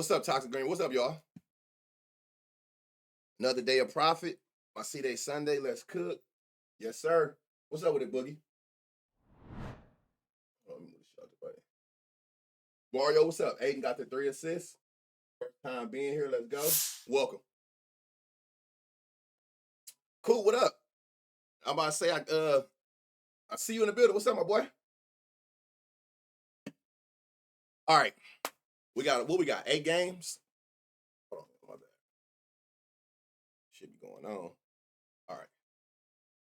What's up, Toxic Green? What's up, y'all? Another day of profit. My C-Day Sunday. Let's cook. Yes, sir. What's up with it, Boogie? Oh, let me move the shot to buddy. Mario, what's up? Aiden got the 3 assists. First time being here. Let's go. Welcome. Cool. What up? I'm about to say I see you in the building. What's up, my boy? All right. We got 8 games. Hold on, my bad. Should be going on. All right.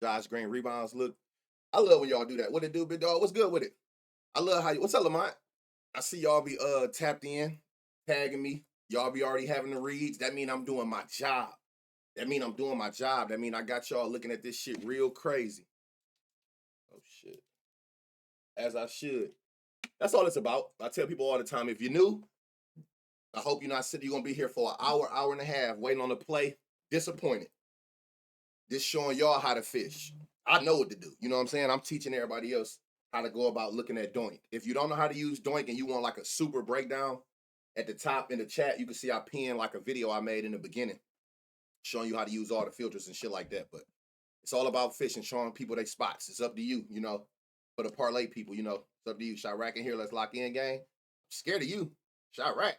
Josh Green rebounds. Look, I love when y'all do that. What it do, big dog? What's good with it? I love how you. What's up, Lamont? I see y'all be tapped in, tagging me. Y'all be already having the reads. That mean I'm doing my job. That mean I got y'all looking at this shit real crazy. Oh shit. As I should. That's all it's about. I tell people all the time, if you're new, I hope you're not sitting. You're gonna be here for an hour and a half waiting on the play. Disappointed. Just showing y'all how to fish. I know what to do. You know what I'm saying? I'm teaching everybody else how to go about looking at Doink. If you don't know how to use Doink and you want like a super breakdown, at the top in the chat, you can see I pinned like a video I made in the beginning showing you how to use all the filters and shit like that. But it's all about fishing, showing people their spots. It's up to you, you know. For the parlay people, you know, it's up to you. Shot rack in here. Let's lock in, gang. I'm scared of you. Shot rack.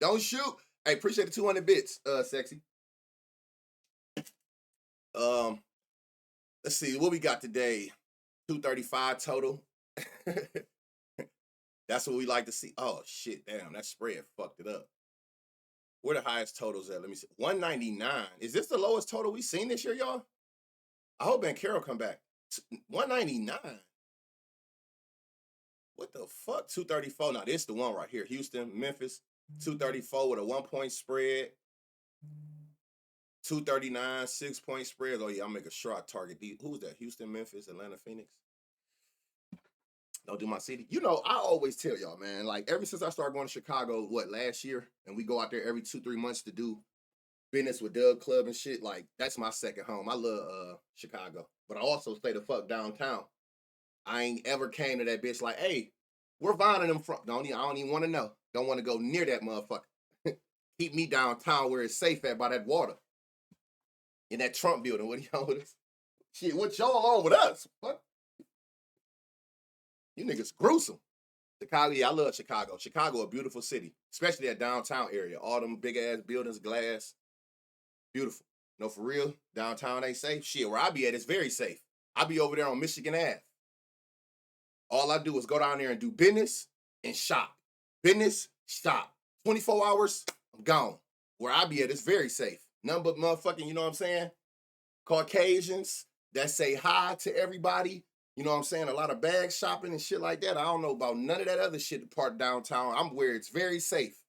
Don't shoot. Hey, appreciate the 200 bits, sexy. Let's see what we got today. 235 total. That's what we like to see. Oh shit, damn, that spread fucked it up. Where the highest totals at? Let me see. 199. Is this the lowest total we seen this year, y'all? I hope Carroll come back. 199. What the fuck? 234. Now this the one right here. Houston, Memphis. 234 with a 1-point spread. 239, 6-point spread. Oh yeah, I'll make a sure I target these. Who's that? Houston, Memphis, Atlanta, Phoenix. Don't do my city. You know, I always tell y'all, man, like ever since I started going to Chicago, last year, and we go out there every 2-3 months to do business with Doug Club and shit, like that's my second home. I love Chicago. But I also stay the fuck downtown. I ain't ever came to that bitch like, hey, we're vining them from. I don't even want to know. Don't want to go near that motherfucker. Keep me downtown where it's safe at by that water. In that Trump building. What y'all with us? Shit, what y'all on with us? What? You niggas gruesome. Chicago, yeah, I love Chicago. Chicago, a beautiful city, especially that downtown area. All them big ass buildings, glass, beautiful. No, for real, downtown ain't safe. Shit, where I be at, it's very safe. I be over there on Michigan Ave. All I do is go down there and do business and shop. Business, shop. 24 hours, I'm gone. Where I be at, it's very safe. None but motherfucking, you know what I'm saying? Caucasians that say hi to everybody. You know what I'm saying? A lot of bag shopping and shit like that. I don't know about none of that other shit part downtown. I'm where it's very safe.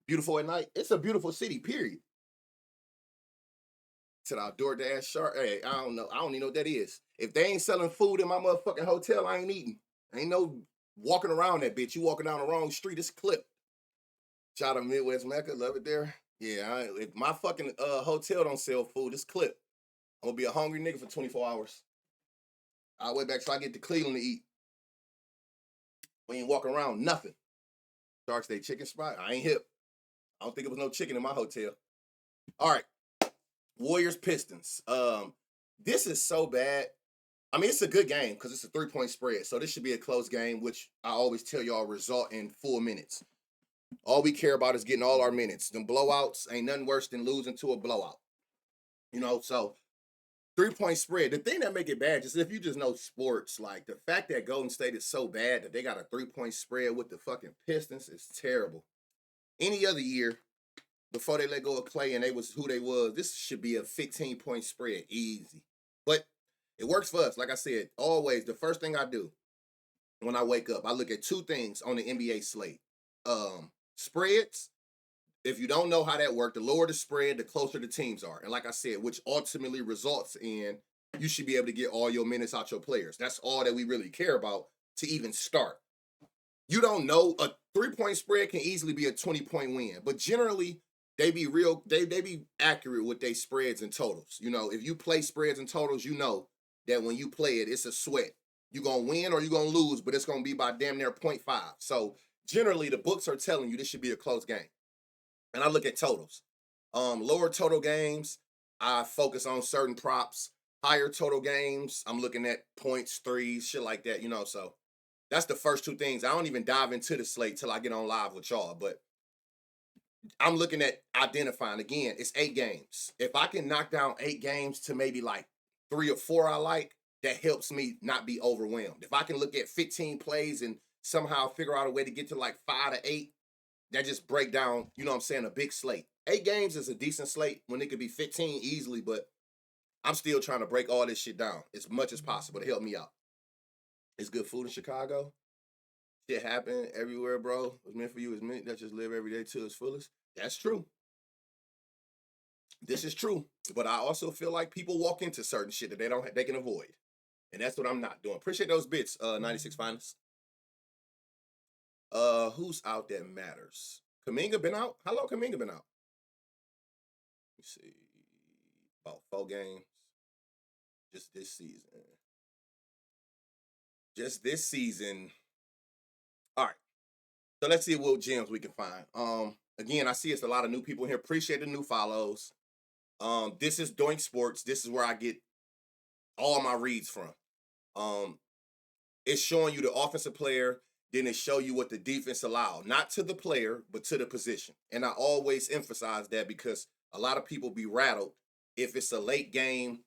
Beautiful at night. It's a beautiful city, period. To the outdoor dash shark. Hey, I don't know. I don't even know what that is. If they ain't selling food in my motherfucking hotel, I ain't eating. Ain't no walking around that bitch. You walking down the wrong street, it's clipped. Shout out Midwest Mecca. Love it there. Yeah, if my fucking hotel don't sell food, it's clipped. I'm gonna be a hungry nigga for 24 hours. I'll wait back till I get to Cleveland to eat. We ain't walking around nothing. Sharks Day chicken spot. I ain't hip. I don't think it was no chicken in my hotel. All right. Warriors Pistons. This is so bad. I mean, it's a good game because it's a 3-point spread. So this should be a close game, which I always tell y'all result in full minutes. All we care about is getting all our minutes. Them blowouts ain't nothing worse than losing to a blowout. You know, so 3-point spread. The thing that make it bad is if you just know sports, like the fact that Golden State is so bad that they got a 3-point spread with the fucking Pistons is terrible. Any other year, before they let go of Clay and they was who they was, this should be a 15-point spread, easy. But it works for us. Like I said, always the first thing I do when I wake up, I look at 2 things on the NBA slate. Spreads. If you don't know how that works, the lower the spread, the closer the teams are. And like I said, which ultimately results in you should be able to get all your minutes out your players. That's all that we really care about to even start. You don't know, a 3-point spread can easily be a 20-point win. But generally, they be real, they be accurate with their spreads and totals. You know, if you play spreads and totals, you know that when you play it, it's a sweat. You're going to win or you're going to lose, but it's going to be by damn near 0.5. So generally the books are telling you this should be a close game. And I look at totals. Lower total games, I focus on certain props. Higher total games, I'm looking at points, threes, shit like that, So that's the first two things. I don't even dive into the slate till I get on live with y'all, but I'm looking at identifying. Again, it's 8 games. If I can knock down 8 games to maybe like 3 or 4 I like, that helps me not be overwhelmed. If I can look at 15 plays and somehow figure out a way to get to like 5 to 8, that just break down, a big slate. 8 games is a decent slate when it could be 15 easily, but I'm still trying to break all this shit down as much as possible to help me out. It's good food in Chicago. Shit happen everywhere, bro. What's meant for you is meant that just live every day to its fullest. That's true. This is true. But I also feel like people walk into certain shit that they can avoid. And that's what I'm not doing. Appreciate those bits, 96 finals. Who's out that matters? Kuminga been out? How long Kuminga been out? Let me see. About 4 games. Just this season. All right. So let's see what gems we can find. Again, I see it's a lot of new people here. Appreciate the new follows. This is Doink Sports. This is where I get all my reads from. It's showing you the offensive player, then it show you what the defense allowed. Not to the player, but to the position. And I always emphasize that because a lot of people be rattled if it's a late game,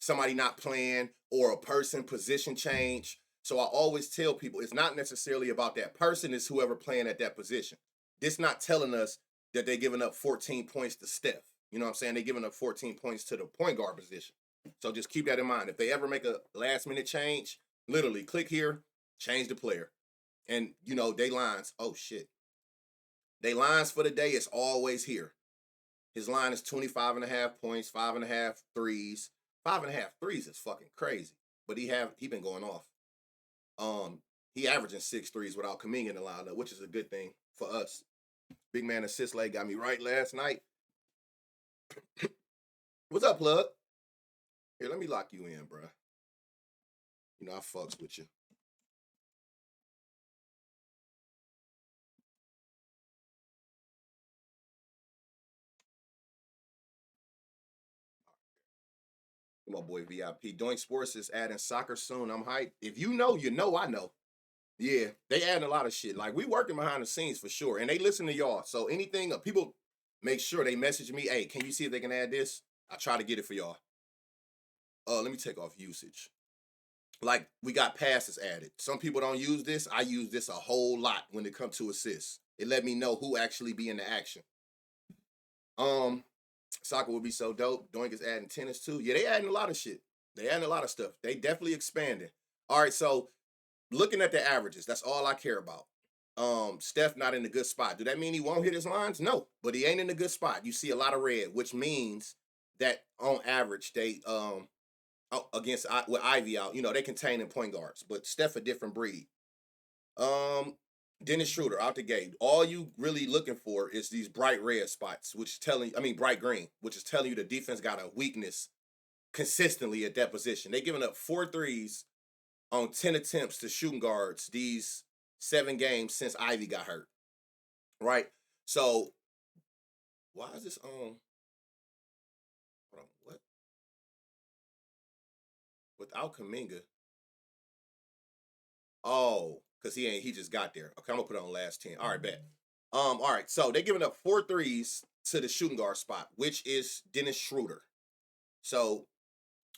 somebody not playing, or a person position change. So I always tell people it's not necessarily about that person, it's whoever playing at that position. This not telling us that they're giving up 14 points to Steph. You know what I'm saying? They're giving up 14 points to the point guard position. So just keep that in mind. If they ever make a last minute change, literally click here, change the player. And, they lines. Oh, shit. They lines for the day is always here. His line is 25.5 points, 5.5 threes. 5.5 threes is fucking crazy. But he been going off. He averaging 6 threes without Kuminga in the lineup, which is a good thing for us. Big man assist leg got me right last night. What's up, plug? Here, let me lock you in, bro. I fucks with you. My boy VIP. Doink Sports is adding soccer soon. I'm hyped. If you know, I know. Yeah, they adding a lot of shit. Like, we working behind the scenes for sure. And they listen to y'all. So anything, people make sure they message me, hey, can you see if they can add this? I try to get it for y'all. Let me take off usage. Like, we got passes added. Some people don't use this. I use this a whole lot when it comes to assists. It let me know who actually be in the action. Soccer would be so dope. Doink is adding tennis too. Yeah, they adding a lot of shit. They adding a lot of stuff. They definitely expanding. All right, so looking at the averages, that's all I care about. Steph not in a good spot. Do that mean he won't hit his lines? No, but he ain't in a good spot. You see a lot of red, which means that on average they against with Ivy out, they containing point guards, but Steph a different breed. Dennis Schroeder out the gate. All you really looking for is these bright red spots, bright green, which is telling you the defense got a weakness consistently at that position. They giving up 4 threes on 10 attempts to shooting guards these 7 games since Ivy got hurt. Right? So, why is this on? Hold on, what? Without Kuminga. Oh, because he just got there. Okay, I'm gonna put it on last 10. All right, bet. All right, so they're giving up 4 threes to the shooting guard spot, which is Dennis Schroeder. So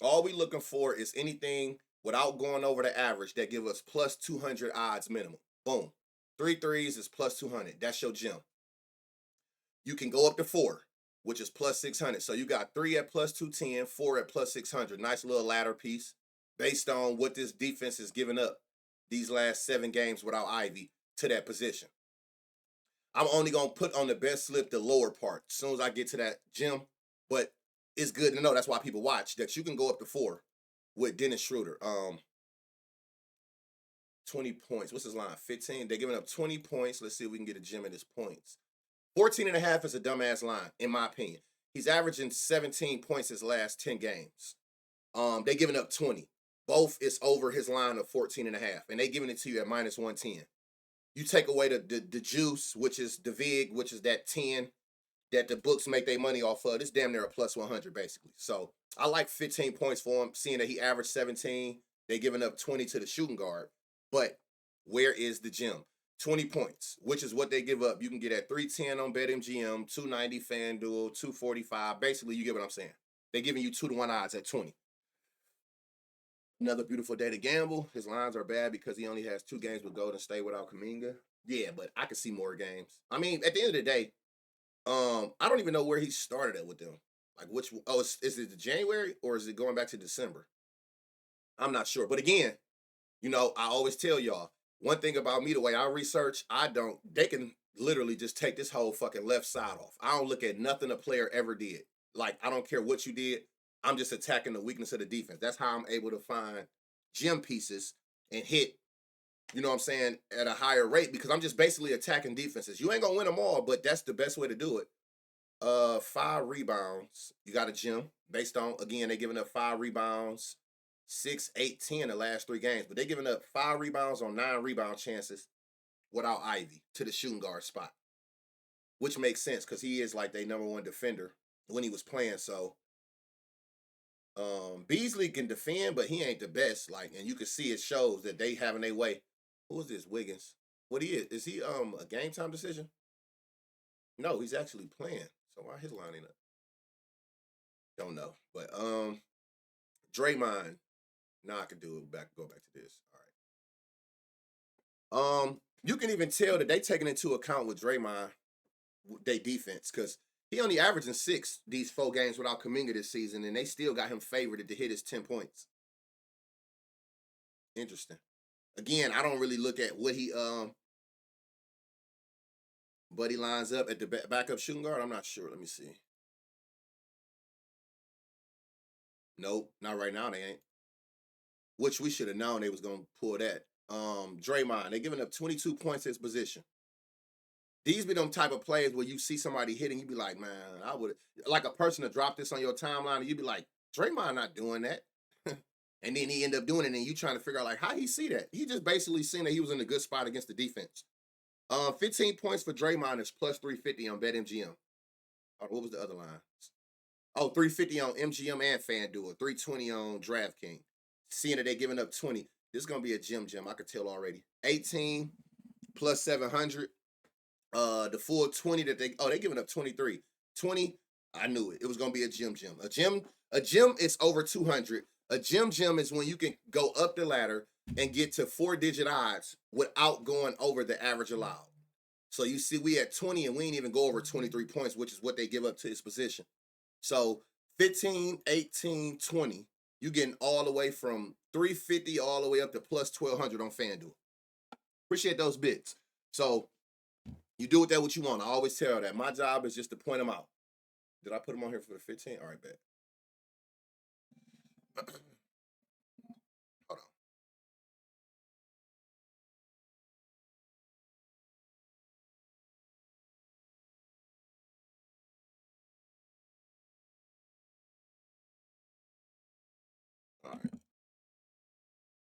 all we looking for is anything without going over the average that give us plus 200 odds minimum. Boom. 3 threes is plus 200. That's your gem. You can go up to 4, which is plus 600. So you got 3 at plus 210, 4 at plus 600. Nice little ladder piece based on what this defense is giving up these last 7 games without Ivy to that position. I'm only going to put on the best slip the lower part as soon as I get to that gem. But it's good to know, that's why people watch, that you can go up to 4 with Dennis Schroeder. 20 points. What's his line? 15. They're giving up 20 points. Let's see if we can get a gem at his points. 14.5 is a dumbass line, in my opinion. He's averaging 17 points his last 10 games. They're giving up 20. Both is over his line of 14.5. And they giving it to you at minus 110. You take away the juice, which is the VIG, which is that 10 that the books make their money off of. It's damn near a plus 100, basically. So I like 15 points for him, seeing that he averaged 17. They giving up 20 to the shooting guard. But where is the gem? 20 points, which is what they give up. You can get at 310 on BetMGM, 290 FanDuel, 245. Basically, you get what I'm saying. They're giving you 2-to-1 odds at 20. Another beautiful day to gamble. His lines are bad because he only has 2 games with Golden State without Kuminga. Yeah, but I could see more games. I mean, at the end of the day, I don't even know where he started at with them. Like which? Oh, is it January or is it going back to December? I'm not sure. But again, I always tell y'all one thing about me: the way I research, I don't. They can literally just take this whole fucking left side off. I don't look at nothing a player ever did. Like I don't care what you did. I'm just attacking the weakness of the defense. That's how I'm able to find gem pieces and hit. You know what I'm saying, at a higher rate because I'm just basically attacking defenses. You ain't gonna win them all, but that's the best way to do it. 5 rebounds. You got a gem based on, again, they giving up 5 rebounds, 6, 8, 10 the last 3 games, but they giving up 5 rebounds on 9 rebound chances without Ivy to the shooting guard spot, which makes sense because he is like their number 1 defender when he was playing. So Beasley can defend, but he ain't the best. Like, and you can see it shows that they having their way. Who is this, Wiggins? What he is? Is he a game time decision? No, he's actually playing. So why his line ain't up? Don't know. But Draymond. Now I can do it go back to this. All right. You can even tell that they taking into account with Draymond their defense, because he only averaging 6 these 4 games without Kuminga this season, and they still got him favored to hit his 10 points. Interesting. Again, I don't really look at what he but he lines up at the backup shooting guard. I'm not sure. Let me see. Nope, not right now. They ain't. Which we should have known they was gonna pull that. Draymond, they giving up 22 points his position. These be them type of plays where you see somebody hitting, you be like, man, I would like a person to drop this on your timeline, and you be like, Draymond not doing that. And then he end up doing it, and you trying to figure out like how he see that. He just basically seen that he was in a good spot against the defense. 15 points for Draymond is plus 350 on BetMGM. What was the other line? Oh, 350 on MGM and FanDuel, 320 on DraftKings. Seeing that they're giving up 20. This is gonna be a gem. I could tell already. 18 plus 700. The full 20 that they giving up 23. 20, I knew it. It was gonna be a gem. A gem is over 200. A gem is when you can go up the ladder and get to 4-digit odds without going over the average allowed. So you see, we at 20 and we ain't even go over 23 points, which is what they give up to his position. So 15, 18, 20, you getting all the way from 350 all the way up to plus 1200 on FanDuel. Appreciate those bits. So you do with that what you want. I always tell that. My job is just to point them out. Did I put them on here for the 15? All right, bet. Hold on.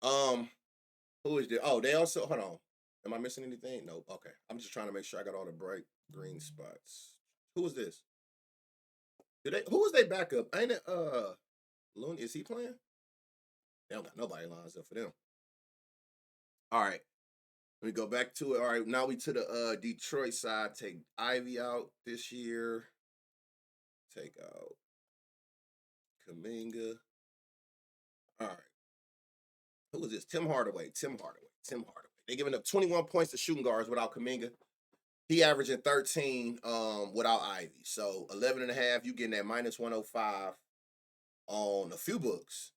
All right. Who is there? Oh, they also, hold on. Am I missing anything? No. Okay. I'm just trying to make sure I got all the bright green spots. Who is this? Who is they backup? Ain't it Looney? Is he playing? They don't got nobody lines up for them. All right. Let me go back to it. All right, now we to the Detroit side. Take Ivy out this year. Take out Kuminga. All right. Who is this? Tim Hardaway. They giving up 21 points to shooting guards without Kuminga. He averaging 13 without Ivy. So 11 and a half, you getting that minus 105 on a few books.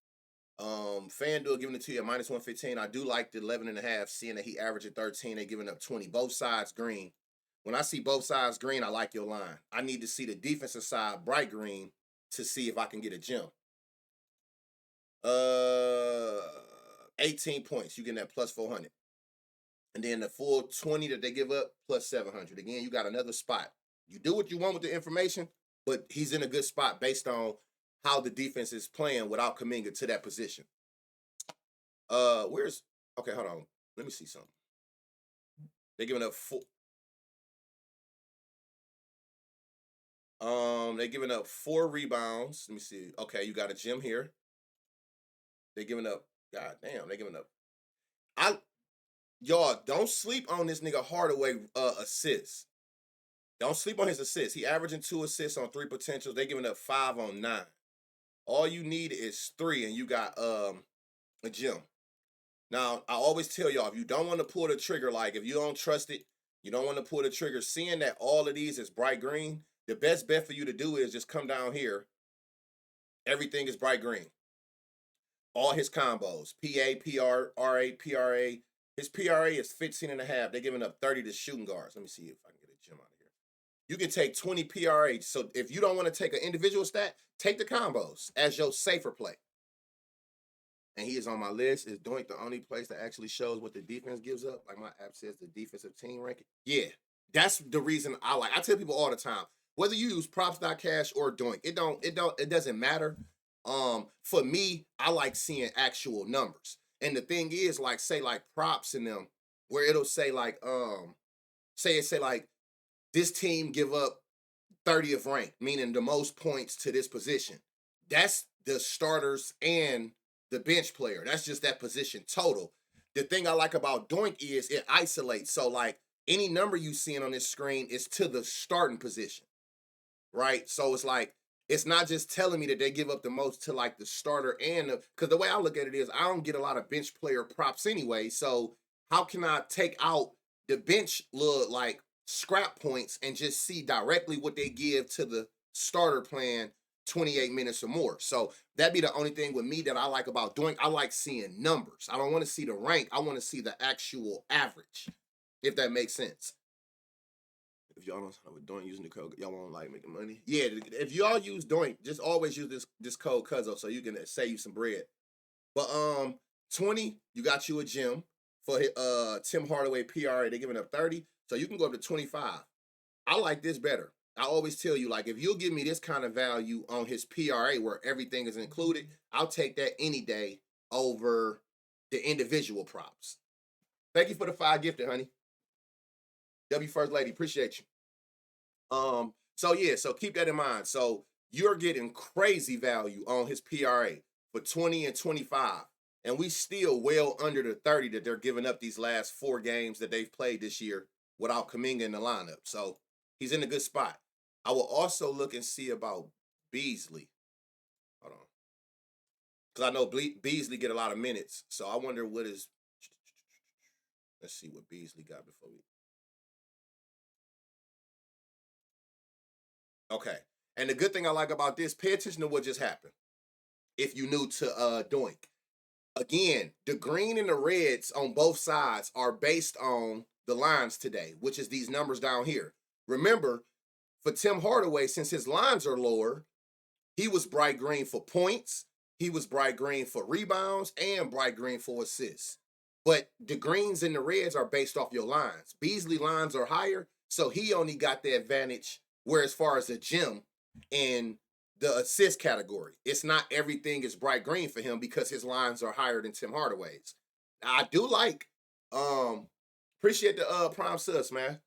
FanDuel giving it to you at minus 115. I do like the 11 and a half, seeing that he averaging 13. They giving up 20. Both sides green. When I see both sides green, I like your line. I need to see the defensive side bright green to see if I can get a gem. 18 points. You getting that plus 400. And then the full 20 that they give up, plus 700. Again, you got another spot. You do what you want with the information, but he's in a good spot based on how the defense is playing without Kuminga to that position. Okay, hold on. Let me see something. They're giving up four. They're giving up 4 rebounds. Let me see. Okay, you got a gym here. They're giving up. God damn, they're giving up. I Y'all don't sleep on this nigga Hardaway assists. Don't sleep on his assists. He averaging 2 assists on 3 potentials. They giving up 5 on 9. All you need is 3, and you got a gym. Now, I always tell y'all, if you don't want to pull the trigger, like if you don't trust it, you don't want to pull the trigger, seeing that all of these is bright green, the best bet for you to do is just come down here. Everything is bright green. All his combos, PA, PR, RA, PRA. His PRA is 15.5. They're giving up 30 to shooting guards. Let me see if I can get a gym out of here. You can take 20 PRA. So if you don't want to take an individual stat, take the combos as your safer play. And he is on my list. Is Doink the only place that actually shows what the defense gives up? Like my app says, the defensive team ranking. Yeah, that's the reason I like. I tell people all the time, whether you use props.cash or Doink, it doesn't matter. For me, I like seeing actual numbers. And the thing is, like, say like props in them, where it'll say like, say like this team give up 30th rank, meaning the most points to this position. That's the starters and the bench player. That's just that position total. The thing I like about Doink is it isolates. So like any number you seeing on this screen is to the starting position, right? So it's like, it's not just telling me that they give up the most to like the starter and because the way I look at it is I don't get a lot of bench player props anyway. So how can I take out the bench little like scrap points and just see directly what they give to the starter playing 28 minutes or more? So that'd be the only thing with me that I like about Doink. I like seeing numbers. I don't want to see the rank. I want to see the actual average, if that makes sense. If y'all don't know what Doink using the code, y'all won't like making money. Yeah, if y'all use Doink, just always use this code Cuzzo so you can save you some bread. But 20, you got you a gym for Tim Hardaway PRA. They're giving up 30, so you can go up to 25. I like this better. I always tell you, like, if you'll give me this kind of value on his PRA where everything is included, I'll take that any day over the individual props. Thank you for the 5 gifted, honey. W First Lady, appreciate you. So yeah, so keep that in mind. So you're getting crazy value on his PRA for 20 and 25. And we still well under the 30 that they're giving up these last 4 games that they've played this year without Kuminga in the lineup. So he's in a good spot. I will also look and see about Beasley. Hold on. Because I know Beasley get a lot of minutes. So I wonder what is... Let's see what Beasley got before we... Okay. And the good thing I like about this, pay attention to what just happened. If you new to Doink. Again, the green and the reds on both sides are based on the lines today, which is these numbers down here. Remember, for Tim Hardaway, since his lines are lower, he was bright green for points, he was bright green for rebounds, and bright green for assists. But the greens and the reds are based off your lines. Beasley lines are higher, so he only got the advantage where as far as a gym in the assist category, it's not everything is bright green for him because his lines are higher than Tim Hardaway's. Now, I do like, appreciate the prime sus, man.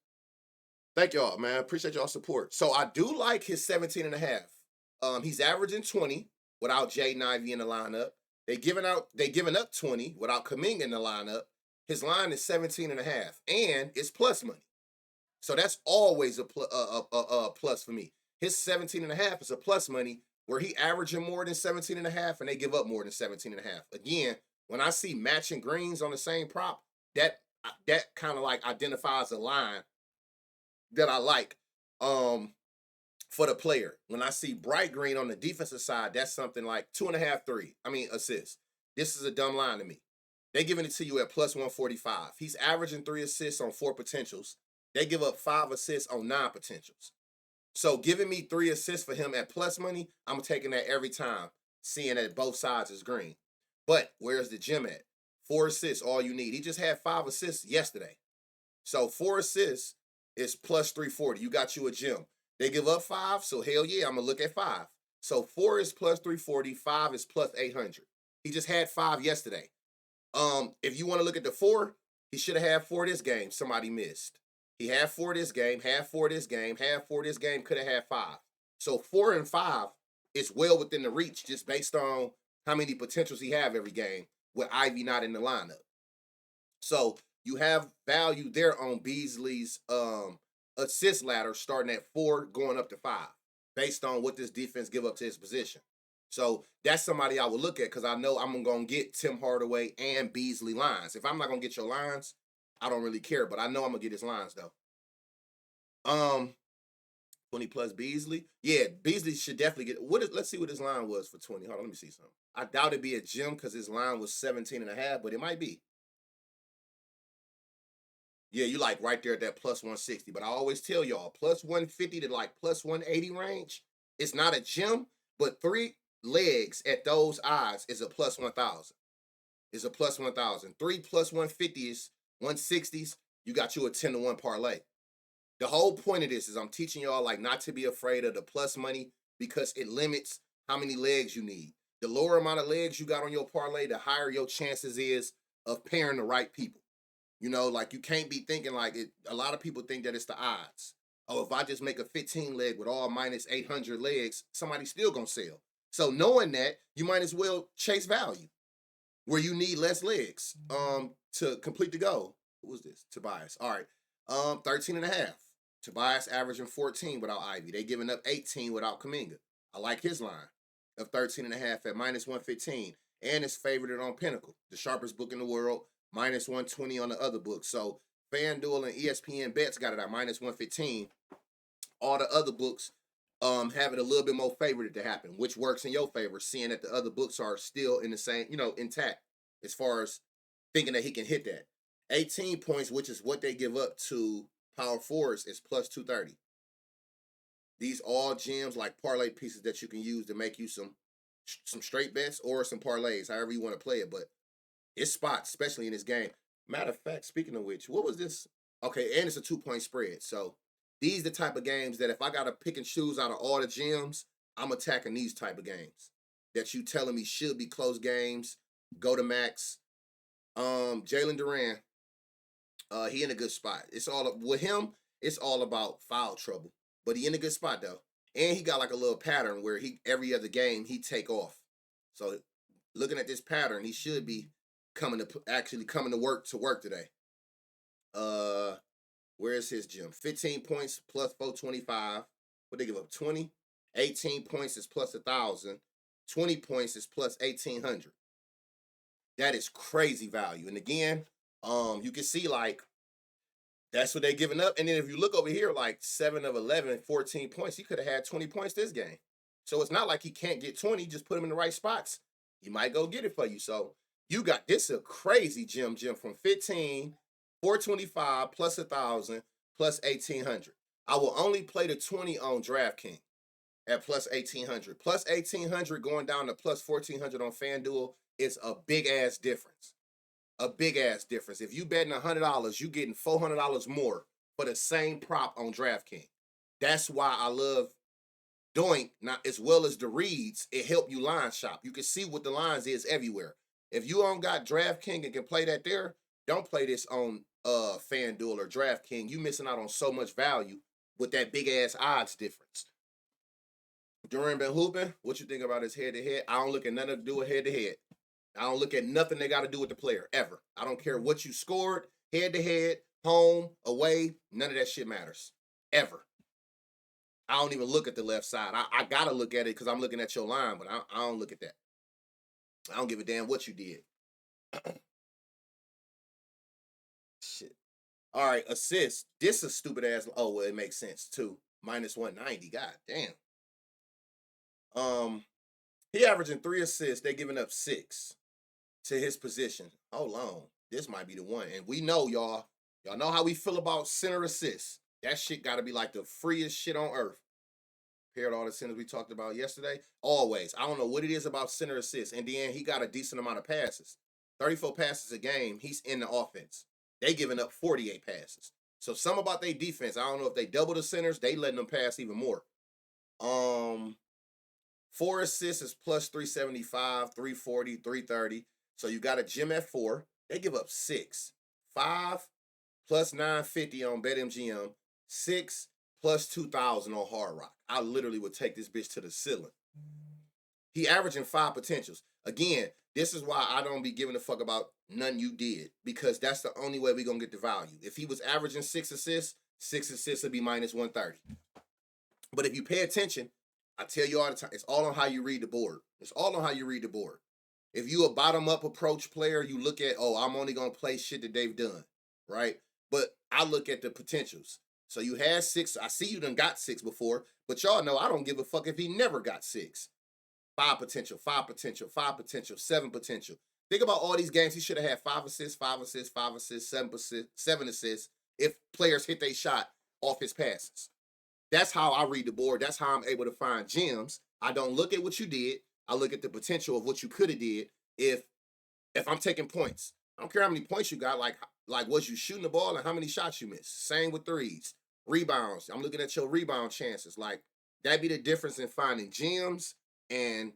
Thank y'all, man. Appreciate y'all support. So I do like his 17 and a half. He's averaging 20 without Jaden Ivey in the lineup. They giving up 20 without Kuminga in the lineup. His line is 17 and a half, and it's plus money. So that's always a plus for me. His 17 and a half is a plus money where he averaging more than 17 and a half and they give up more than 17 and a half. Again, when I see matching greens on the same prop, that kind of like identifies a line that I like for the player. When I see bright green on the defensive side, that's something like 2.5, 3. Assists. This is a dumb line to me. They giving it to you at plus 145. He's averaging 3 assists on 4 potentials. They give up 5 assists on 9 potentials. So giving me 3 assists for him at plus money, I'm taking that every time, seeing that both sides is green. But where's the gym at? 4 assists, all you need. He just had 5 assists yesterday. So 4 assists is plus 340. You got you a gym. They give up 5, so hell yeah, I'm going to look at 5. So 4 is plus 340, 5 is plus 800. He just had 5 yesterday. If you want to look at the 4, He should have had 4 this game. Somebody missed. He had 4 this game, had 4 this game, had 4 this game, could have had 5. So 4 and 5 is well within the reach just based on how many potentials he have every game with Ivy not in the lineup. So you have value there on Beasley's assist ladder starting at 4 going up to 5 based on what this defense give up to his position. So that's somebody I would look at because I know I'm going to get Tim Hardaway and Beasley lines. If I'm not going to get your lines, I don't really care, but I know I'm going to get his lines though. 20 plus Beasley. Yeah, Beasley should definitely get let's see what his line was for 20. Hold on, let me see something. I doubt it'd be a gym because his line was 17.5, but it might be. Yeah, you like right there at that plus 160. But I always tell y'all, plus 150 to like plus 180 range, it's not a gym, but 3 legs at those odds is a plus 1,000. Is a plus 1,000. 3 plus 150s, 160s, you got you a 10-to-1 parlay. The whole point of this is I'm teaching y'all like not to be afraid of the plus money because it limits how many legs you need. The lower amount of legs you got on your parlay, the higher your chances is of pairing the right people. You know, like you can't be thinking like it. A lot of people think that it's the odds. Oh, if I just make a 15 leg with all minus 800 legs, somebody's still gonna sell. So knowing that, you might as well chase value where you need less legs to complete the goal. Who was this? Tobias. All right. 13 and a half. Tobias averaging 14 without Ivy. They giving up 18 without Kuminga. I like his line of 13 and a half at minus 115. And it's favored on Pinnacle, the sharpest book in the world, minus 120 on the other book. So FanDuel and ESPN bets got it at minus 115. All the other books have it a little bit more favored to happen, which works in your favor, seeing that the other books are still in the same, intact as far as thinking that he can hit that. 18 points, which is what they give up to power forwards, is plus 230. These all gems like parlay pieces that you can use to make you some straight bets or some parlays, however you want to play it. But it's spots, especially in this game. Matter of fact, speaking of which, what was this? Okay, and it's a 2-point spread. So these the type of games that if I got to pick and choose out of all the gems, I'm attacking these type of games that you telling me should be close games. Go to max. Jalen Duran, he in a good spot. It's all with him. It's all about foul trouble, but he in a good spot though, and he got like a little pattern where every other game he take off. So looking at this pattern, he should be coming to work today. Where's his gym? 15 points plus 425. What they give up? 20. 18 points is plus 1,000. 20 points is plus 1,800. That is crazy value. And again, you can see like that's what they're giving up. And then if you look over here, like 7 of 11, 14 points, he could have had 20 points this game. So it's not like he can't get 20. Just put him in the right spots. He might go get it for you. So you got this a crazy gym from 15, 425 plus 1,000 plus 1,800. I will only play the 20 on DraftKings at plus 1,800. Plus 1,800 going down to plus 1,400 on FanDuel is a big ass difference. A big ass difference. If you betting $100, you getting $400 more for the same prop on DraftKings. That's why I love Doink, not as well as the reads. It help you line shop. You can see what the lines is everywhere. If you don't got DraftKings and can play that there, don't play this on FanDuel or DraftKings. You missing out on so much value with that big ass odds difference. Duran been hooping. What you think about his head to head? I don't look at nothing to do with head to head. I don't look at nothing they got to do with the player ever. I don't care what you scored, head to head, home, away. None of that shit matters ever. I don't even look at the left side. I gotta look at it because I'm looking at your line, but I don't look at that. I don't give a damn what you did. Shit. All right, assist. This is stupid ass. Oh, well, it makes sense too. Minus 190. God damn. He averaging 3 assists. They giving up 6 to his position. Hold on. This might be the one. And we know, y'all. Y'all know how we feel about center assists. That shit got to be like the freest shit on earth. Compared to all the centers we talked about yesterday. Always. I don't know what it is about center assists. And then he got a decent amount of passes. 34 passes a game. He's in the offense. They giving up 48 passes. So some about their defense. I don't know if they double the centers. They letting them pass even more. 4 assists is plus 375, 340, 330. So you got a gym at 4. They give up 6. 5 plus 950 on BetMGM, 6 plus 2,000 on Hard Rock. I literally would take this bitch to the ceiling. He averaging 5 potentials. Again, this is why I don't be giving a fuck about none you did, because that's the only way we're going to get the value. If he was averaging 6 assists would be minus 130. But if you pay attention, I tell you all the time, it's all on how you read the board. It's all on how you read the board. If you a bottom-up approach player, you look at, oh, I'm only going to play shit that they've done, right? But I look at the potentials. So you had 6. I see you done got 6 before, but y'all know I don't give a fuck if he never got 6. 5 potential, 5 potential, 5 potential, 7 potential. Think about all these games. He should have had 5 assists, 5 assists, 5 assists, 7 assists if players hit their shot off his passes. That's how I read the board. That's how I'm able to find gems. I don't look at what you did. I look at the potential of what you could have did if I'm taking points. I don't care how many points you got, like was you shooting the ball and how many shots you missed. Same with threes. Rebounds. I'm looking at your rebound chances. Like, that'd be the difference in finding gems and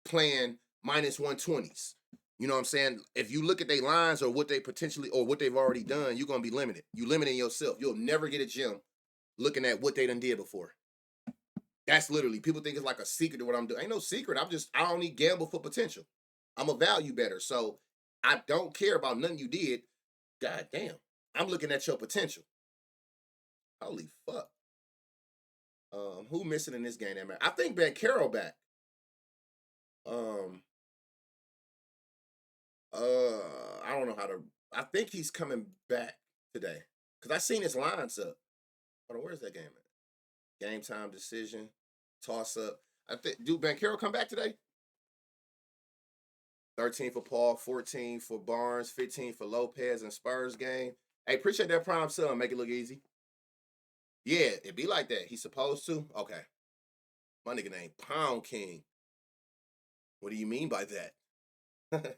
playing minus 120s. You know what I'm saying? If you look at their lines or what they potentially or what they've already done, you're going to be limited. You're limiting yourself. You'll never get a gem looking at what they done did before. That's literally, people think it's like a secret to what I'm doing. Ain't no secret. I only gamble for potential. I'm a value better. So I don't care about nothing you did. God damn. I'm looking at your potential. Holy fuck. Who missing in this game, man? I think Bankero back. I don't know how to. I think he's coming back today because I seen his lines up. Hold on, where's that game at? Game time decision, toss up. I think. Do Bankero come back today? 13 for Paul, 14 for Barnes, 15 for Lopez and Spurs game. Hey, appreciate that prime sub. Make it look easy. Yeah, it be like that. He's supposed to. Okay. My nigga named Pound King. What do you mean by that?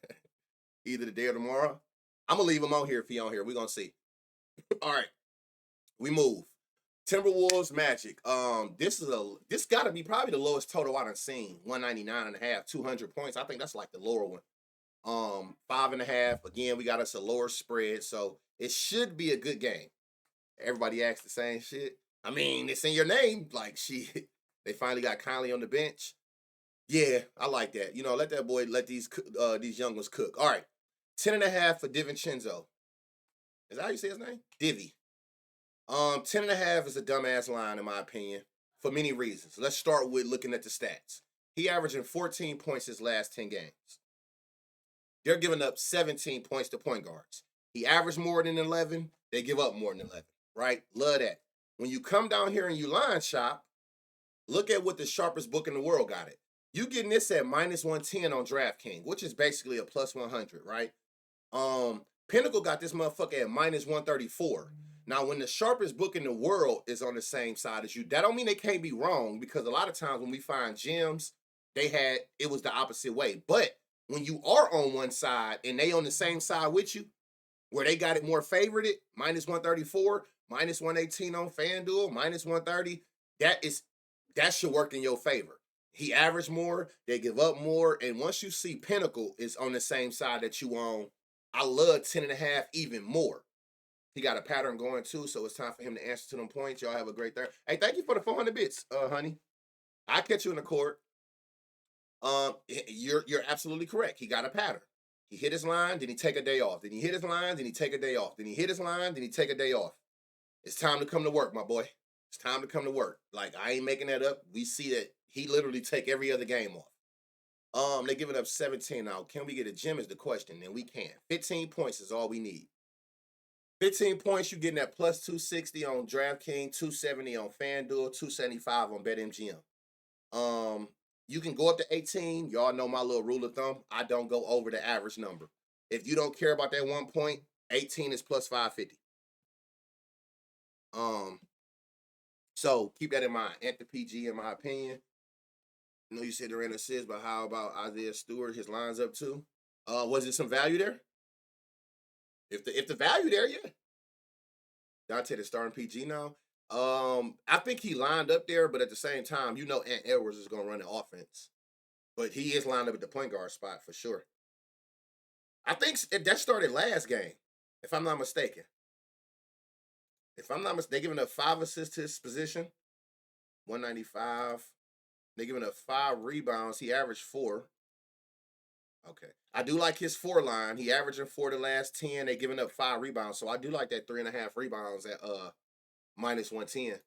Either today or tomorrow. I'm gonna leave him on here if he on here. We're gonna see. All right. We move. Timberwolves Magic. This gotta be probably the lowest total I done seen. 199.5, 200 points. I think that's like the lower one. 5.5. Again, we got us a lower spread, so it should be a good game. Everybody asks the same shit. I mean, it's in your name. Like, shit. They finally got Conley on the bench. Yeah, I like that. You know, let that boy, let these young ones cook. All right. 10.5 for DiVincenzo. Is that how you say his name? Divi. 10.5 is a dumbass line, in my opinion, for many reasons. Let's start with looking at the stats. He averaging 14 points his last 10 games. They're giving up 17 points to point guards. He averaged more than 11. They give up more than 11, right? Love that. When you come down here and you line shop, look at what the sharpest book in the world got it. You getting this at minus 110 on DraftKings, which is basically a plus 100, right? Pinnacle got this motherfucker at minus 134. Now, when the sharpest book in the world is on the same side as you, that don't mean they can't be wrong, because a lot of times when we find gems, it was the opposite way. But when you are on one side and they on the same side with you, where they got it more favorited, minus 134, minus 118 on FanDuel, minus 130, that should work in your favor. He averaged more, they give up more, and once you see Pinnacle is on the same side that you on, I love 10.5 even more. He got a pattern going too, so it's time for him to answer to them points. Y'all have a great day. Hey, thank you for the 400 bits, honey. I'll catch you in the court. You're absolutely correct. He got a pattern. He hit his line, then he take a day off. Then he hit his line, then he take a day off. Then he hit his line, then he take a day off. It's time to come to work, my boy. It's time to come to work. Like, I ain't making that up. We see that he literally take every other game off. They're giving up 17 now. Can we get a gem is the question, and we can. 15 points is all we need. 15 points, you're getting at plus 260 on DraftKings, 270 on FanDuel, 275 on BetMGM. You can go up to 18. Y'all know my little rule of thumb. I don't go over the average number. If you don't care about that 1 point, 18 is plus 550. So keep that in mind. Ant the PG, in my opinion. I know you said they're in assists, but how about Isaiah Stewart? His lines up too. Was it some value there? If the value there, yeah. Dante the starting PG now. I think he lined up there, but at the same time, you know Ant Edwards is gonna run the offense. But he is lined up at the point guard spot for sure. I think that started last game. if I'm not mistaken. If I'm not mistaken, they're giving up 5 assists to his position, 195. They're giving up 5 rebounds. He averaged 4. Okay. I do like his 4 line. He averaging 4 the last 10. They giving up 5 rebounds. So I do like that 3.5 rebounds at minus 110.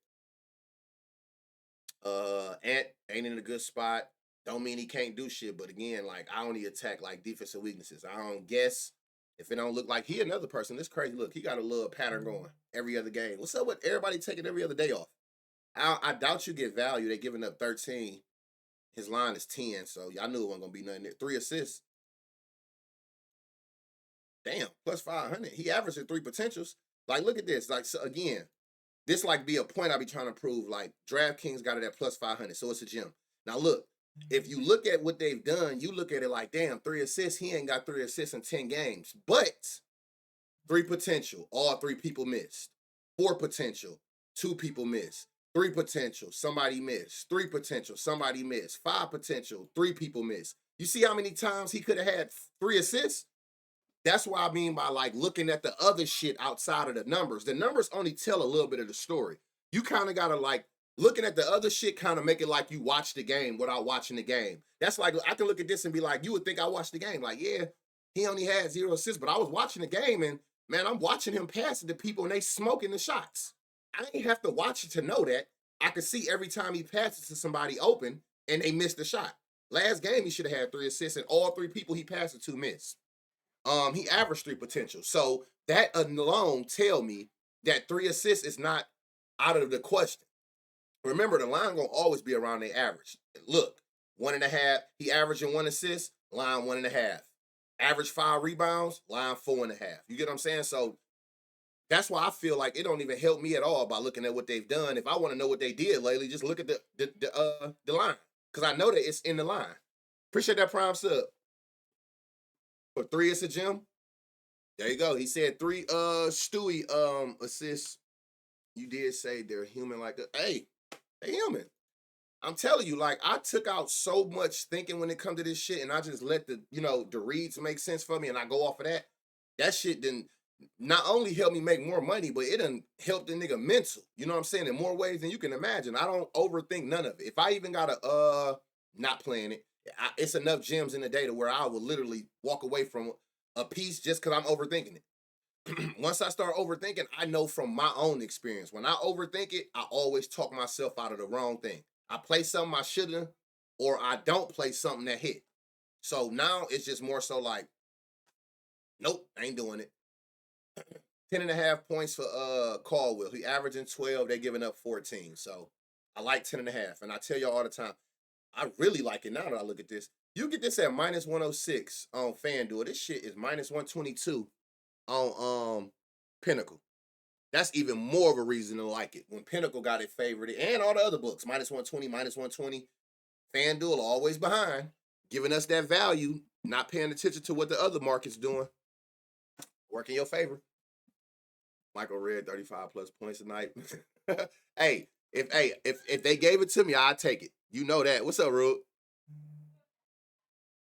Ant ain't in a good spot. Don't mean he can't do shit, but again, like I only attack like defensive weaknesses. I don't guess if it don't look like he another person. This crazy. Look, he got a little pattern going every other game. What's up with everybody taking every other day off? I doubt you get value. They giving up 13. His line is 10, so I knew it wasn't gonna be nothing there. 3 assists. Damn, plus 500. He averaging 3 potentials. Like, look at this. Like, so again, this like be a point I be trying to prove. Like, DraftKings got it at plus 500, so it's a gem. Now look, if you look at what they've done, you look at it like, damn, 3 assists. He ain't got 3 assists in 10 games, but 3 potential, all 3 people missed. 4 potential, 2 people missed. 3 potential, somebody missed. 3 potential, somebody missed. 5 potential, 3 people missed. You see how many times he could have had 3 assists? That's what I mean by like looking at the other shit outside of the numbers. The numbers only tell a little bit of the story. You kind of gotta like looking at the other shit, kind of make it like you watch the game without watching the game. That's like I can look at this and be like, you would think I watched the game. Like, yeah, he only had 0 assists, but I was watching the game and man, I'm watching him pass it to people and they smoking the shots. I didn't have to watch it to know that. I could see every time he passes to somebody open and they missed the shot. Last game he should have had 3 assists and all 3 people he passed it to missed. He averaged 3 potential. So that alone tell me that 3 assists is not out of the question. Remember, the line gonna always be around the average. Look, 1.5. He averaging 1 assist, line 1.5. Average 5 rebounds, line 4.5. You get what I'm saying? So that's why I feel like it don't even help me at all by looking at what they've done. If I want to know what they did lately, just look at the line, because I know that it's in the line. Appreciate that prime sub. For 3, it's a gem. There you go. He said 3 Stewie assists. You did say they're human like a hey, they human. I'm telling you, like I took out so much thinking when it comes to this shit, and I just let the reads make sense for me, and I go off of that. That shit didn't not only help me make more money, but it done help the nigga mental. You know what I'm saying? In more ways than you can imagine. I don't overthink none of it. If I even gotta not playing it, it's enough gems in the day to where I will literally walk away from a piece just because I'm overthinking it. Once I start overthinking, I know from my own experience. When I overthink it, I always talk myself out of the wrong thing. I play something I shouldn't, or I don't play something that hit. So now it's just more so like, nope, I ain't doing it. 10.5 points for Caldwell. He averaging 12. They giving up 14. So I like 10.5. And I tell y'all all the time, I really like it now that I look at this. You get this at minus 106 on FanDuel. This shit is minus 122 on Pinnacle. That's even more of a reason to like it. When Pinnacle got it favored, and all the other books, minus 120, minus 120. FanDuel always behind, giving us that value, not paying attention to what the other market's doing. Work in your favor. Michael Red, 35 plus points tonight. Hey, if they gave it to me, I'd take it. You know that. What's up, Rube?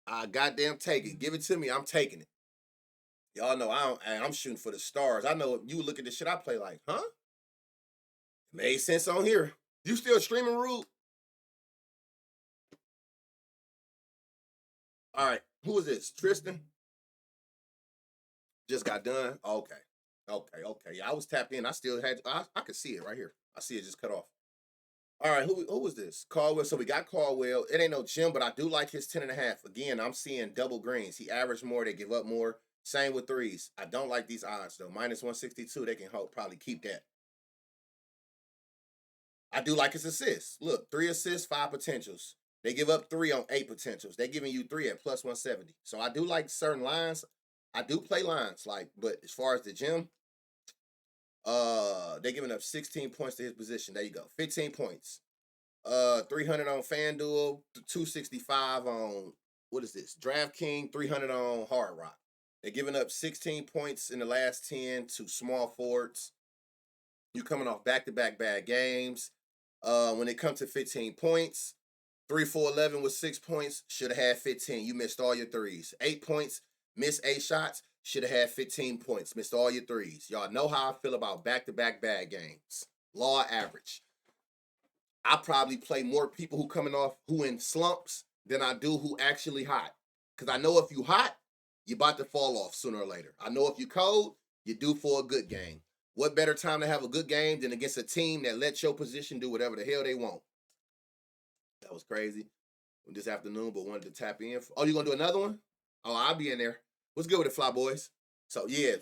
I goddamn take it. Give it to me. I'm taking it. Y'all know I'm shooting for the stars. I know if you look at the shit I play like, huh? It made sense on here. You still streaming, Rube? All right. Who is this? Tristan? Just got done? Okay. Okay. Yeah, I was tapped in. I still had, I could see it right here. I see it just cut off. All right, who was this? Caldwell. So we got Caldwell. It ain't no gym, but I do like his 10.5. Again, I'm seeing double greens. He averaged more. They give up more. Same with threes. I don't like these odds, though. Minus 162. They can probably keep that. I do like his assists. Look, 3 assists, 5 potentials. They give up 3 on 8 potentials. They giving you 3 at plus 170. So I do like certain lines. I do play lines, but as far as the gym, they giving up 16 points to his position. There you go. 15 points. 300 on FanDuel, 265 on what is this? DraftKings, 300 on Hard Rock. They're giving up 16 points in the last 10 to small forwards. You coming off back-to-back bad games. When it comes to 15 points, 3-4-11 with 6 points, should have had 15. You missed all your threes. 8 points, missed 8 shots. Should have had 15 points. Missed all your threes. Y'all know how I feel about back-to-back bad games. Law average. I probably play more people who in slumps than I do who actually hot. Because I know if you hot, you about to fall off sooner or later. I know if you cold, you due for a good game. What better time to have a good game than against a team that lets your position do whatever the hell they want? That was crazy this afternoon, but wanted to tap in. Oh, you gonna do another one? Oh, I'll be in there. What's good with it, Fly Boys? So, yeah,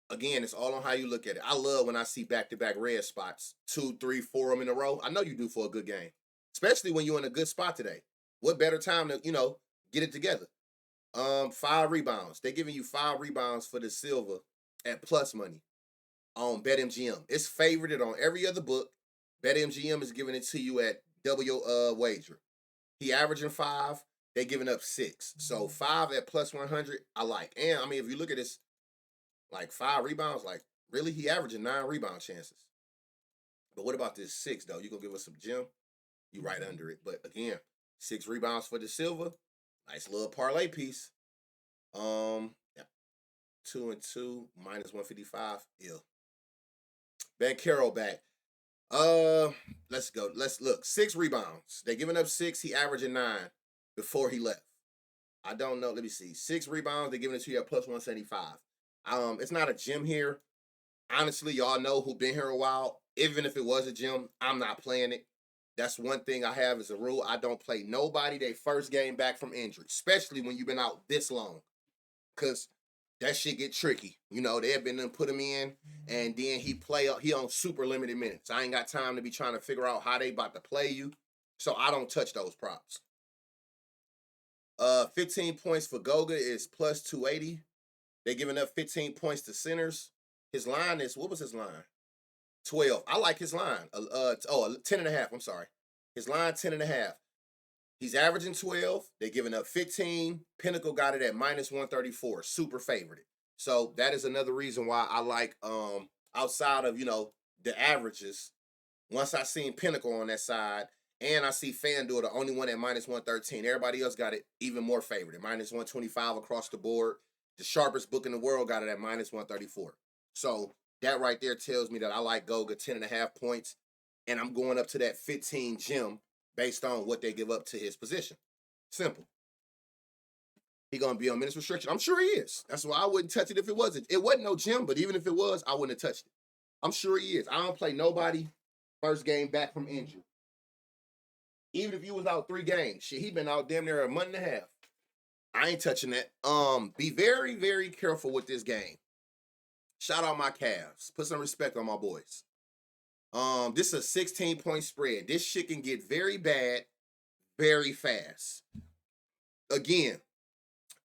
again, it's all on how you look at it. I love when I see back-to-back red spots, 2, 3, 4 of them in a row. I know you do for a good game, especially when you're in a good spot today. What better time to, get it together? 5 rebounds. They're giving you 5 rebounds for the silver at plus money on BetMGM. It's favorited on every other book. BetMGM is giving it to you at wager. He averaging 5. They giving up 6. So 5 at plus 100, I like. And I mean, if you look at this, like 5 rebounds, like really, he averaging 9 rebound chances. But what about this 6 though? You gonna give us some gem? You right under it. But again, 6 rebounds for the silver. Nice little parlay piece. Yeah. 2 and 2 minus 155. Ill. Ben Carroll back. Let's go. Let's look. 6 rebounds. They giving up 6. He averaging 9 before he left. I don't know. Let me see. 6 rebounds. They're giving it to you at plus 175. It's not a gym here. Honestly, y'all know who been here a while. Even if it was a gym, I'm not playing it. That's one thing I have as a rule. I don't play nobody their first game back from injury, especially when you've been out this long. Because that shit get tricky. They have been put him in, and then he on super limited minutes. I ain't got time to be trying to figure out how they about to play you. So I don't touch those props. 15 points for Goga is plus 280. They're giving up 15 points to centers. His line is, what was his line? 12. I like his line. 10.5. I'm sorry. His line 10.5. He's averaging 12. They're giving up 15. Pinnacle got it at minus 134. Super favorite. So that is another reason why I like outside of the averages. Once I seen Pinnacle on that side, and I see FanDuel the only one at minus 113. Everybody else got it even more favored. Minus 125 across the board. The sharpest book in the world got it at minus 134. So that right there tells me that I like Goga 10.5 points, and I'm going up to that 15 gem based on what they give up to his position. Simple. He gonna be on minutes restriction. I'm sure he is. That's why I wouldn't touch it if it wasn't. It wasn't no gem, but even if it was, I wouldn't have touched it. I'm sure he is. I don't play nobody first game back from injury. Even if you was out 3 games, shit, he been out damn near a month and a half. I ain't touching that. Be very, very careful with this game. Shout out my Cavs. Put some respect on my boys. This is a 16-point spread. This shit can get very bad very fast. Again,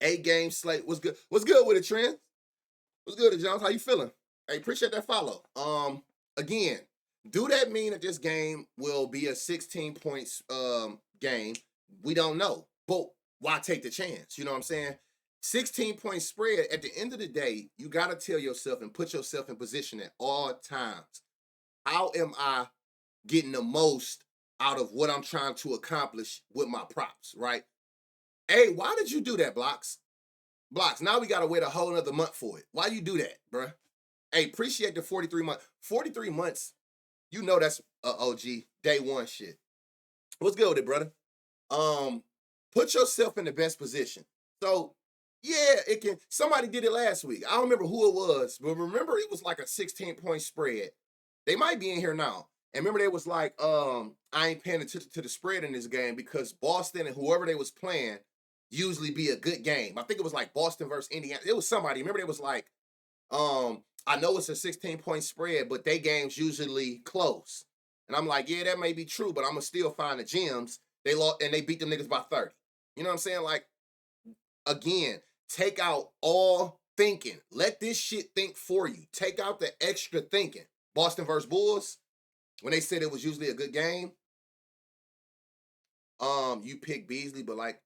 8-game slate. What's good? What's good with it, Trent? What's good, Jones? How you feeling? Hey, appreciate that follow. Again, do that mean that this game will be a 16 points game? We don't know. But why take the chance? You know what I'm saying? 16-point spread, at the end of the day, you got to tell yourself and put yourself in position at all times. How am I getting the most out of what I'm trying to accomplish with my props, right? Hey, why did you do that, Blocks? Blocks, now we got to wait a whole nother month for it. Why you do that, bruh? Hey, appreciate the 43 months. 43 months, that's OG, day one shit. What's good with it, brother? Put yourself in the best position. So, yeah, it can. Somebody did it last week. I don't remember who it was, but remember it was like a 16-point spread. They might be in here now. And remember they was like, I ain't paying attention to the spread in this game because Boston and whoever they was playing usually be a good game. I think it was like Boston versus Indiana. It was somebody. Remember they was like, I know it's a 16-point spread, but they games usually close. And I'm like, yeah, that may be true, but I'm going to still find the gems. They lost and they beat them niggas by 30. You know what I'm saying? Like, again, take out all thinking. Let this shit think for you. Take out the extra thinking. Boston versus Bulls, when they said it was usually a good game, you pick Beasley, but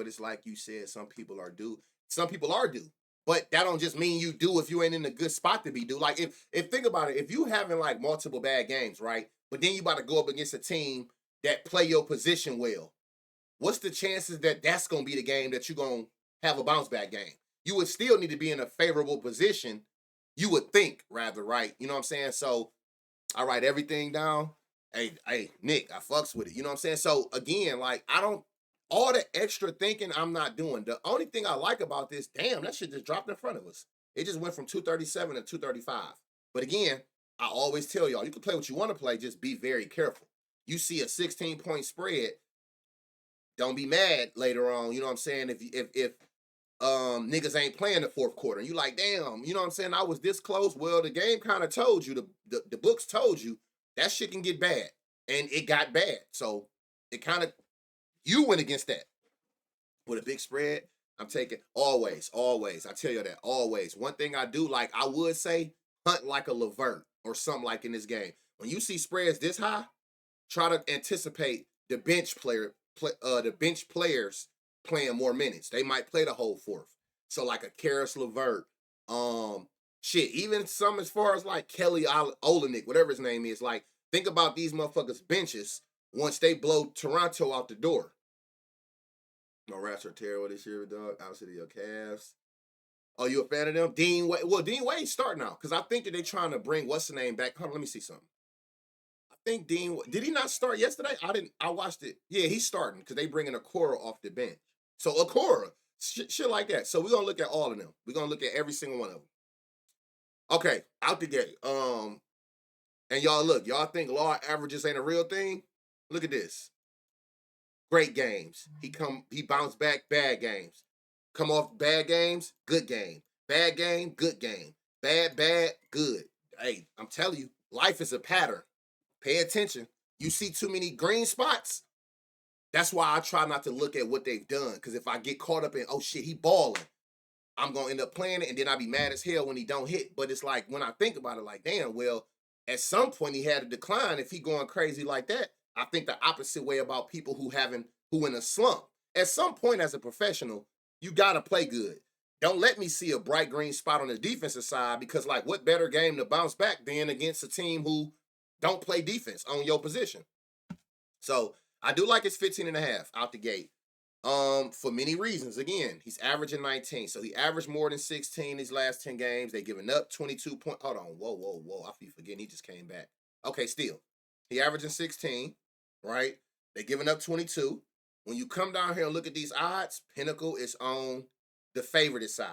it's like you said, some people are due. Some people are due. But that don't just mean you do if you ain't in a good spot to be due. Like, if think about it, if you having like multiple bad games, right? But then you about to go up against a team that play your position well, what's the chances that that's going to be the game that you're going to have a bounce back game? you would still need to be in a favorable position. You would think, rather, right? You know what I'm saying? So I write everything down. Hey, Nick, I fucks with it. You know what I'm saying? So again, like I don't all the extra thinking I'm not doing. The only thing I like about this, damn, that shit just dropped in front of us. It just went from 237 to 235. But again, I always tell y'all, you can play what you want to play, just be very careful. You see a 16-point spread, don't be mad later on. You know what I'm saying? If niggas ain't playing the fourth quarter. And you like, damn, you know what I'm saying? I was this close. Well, the game kind of told you, the books told you that shit can get bad. And it got bad. So it kind of, you went against that. With a big spread, I'm taking always. I tell you that, always. One thing I do, like I would say, hunt like a Levert or something like in this game. When you see spreads this high, try to anticipate the the bench players playing more minutes. They might play the whole fourth. So like a Karis LeVert, shit, even some as far as like Kelly Olynyk, whatever his name is. Like, think about these motherfuckers benches once they blow Toronto out the door. My rats are terrible this year, dog. Obviously, your Cavs. Oh, you a fan of them? Dean Wade. Well, Dean Wade's starting now because I think that they're trying to bring what's the name back. Hold on, let me see something. I think did he not start yesterday? I watched it. Yeah, he's starting because they bringing Okoro off the bench. So Okoro, shit like that. So we're gonna look at all of them. We're gonna look at every single one of them. Okay, out the gate. And y'all look, y'all think law averages ain't a real thing? Look at this. Great games. He bounced back bad games. Come off bad games, good game. Bad game, good game. Bad, good. Hey, I'm telling you, life is a pattern. Pay attention. You see too many green spots. That's why I try not to look at what they've done. Because if I get caught up in, oh shit, he balling, I'm going to end up playing it. And then I'll be mad as hell when he don't hit. But it's like, when I think about it, like, damn, well, at some point he had to decline if he going crazy like that. I think the opposite way about people who in a slump. At some point as a professional, you got to play good. Don't let me see a bright green spot on the defensive side because, like, what better game to bounce back than against a team who don't play defense on your position? So I do like his 15 and a half out the gate. For many reasons. Again, he's averaging 19. So he averaged more than 16 these last 10 games. They giving up 22 points. Hold on. Whoa. I keep forgetting he just came back. Okay, still. He averaging 16, right? They giving up 22. When you come down here and look at these odds, Pinnacle is on the favored side.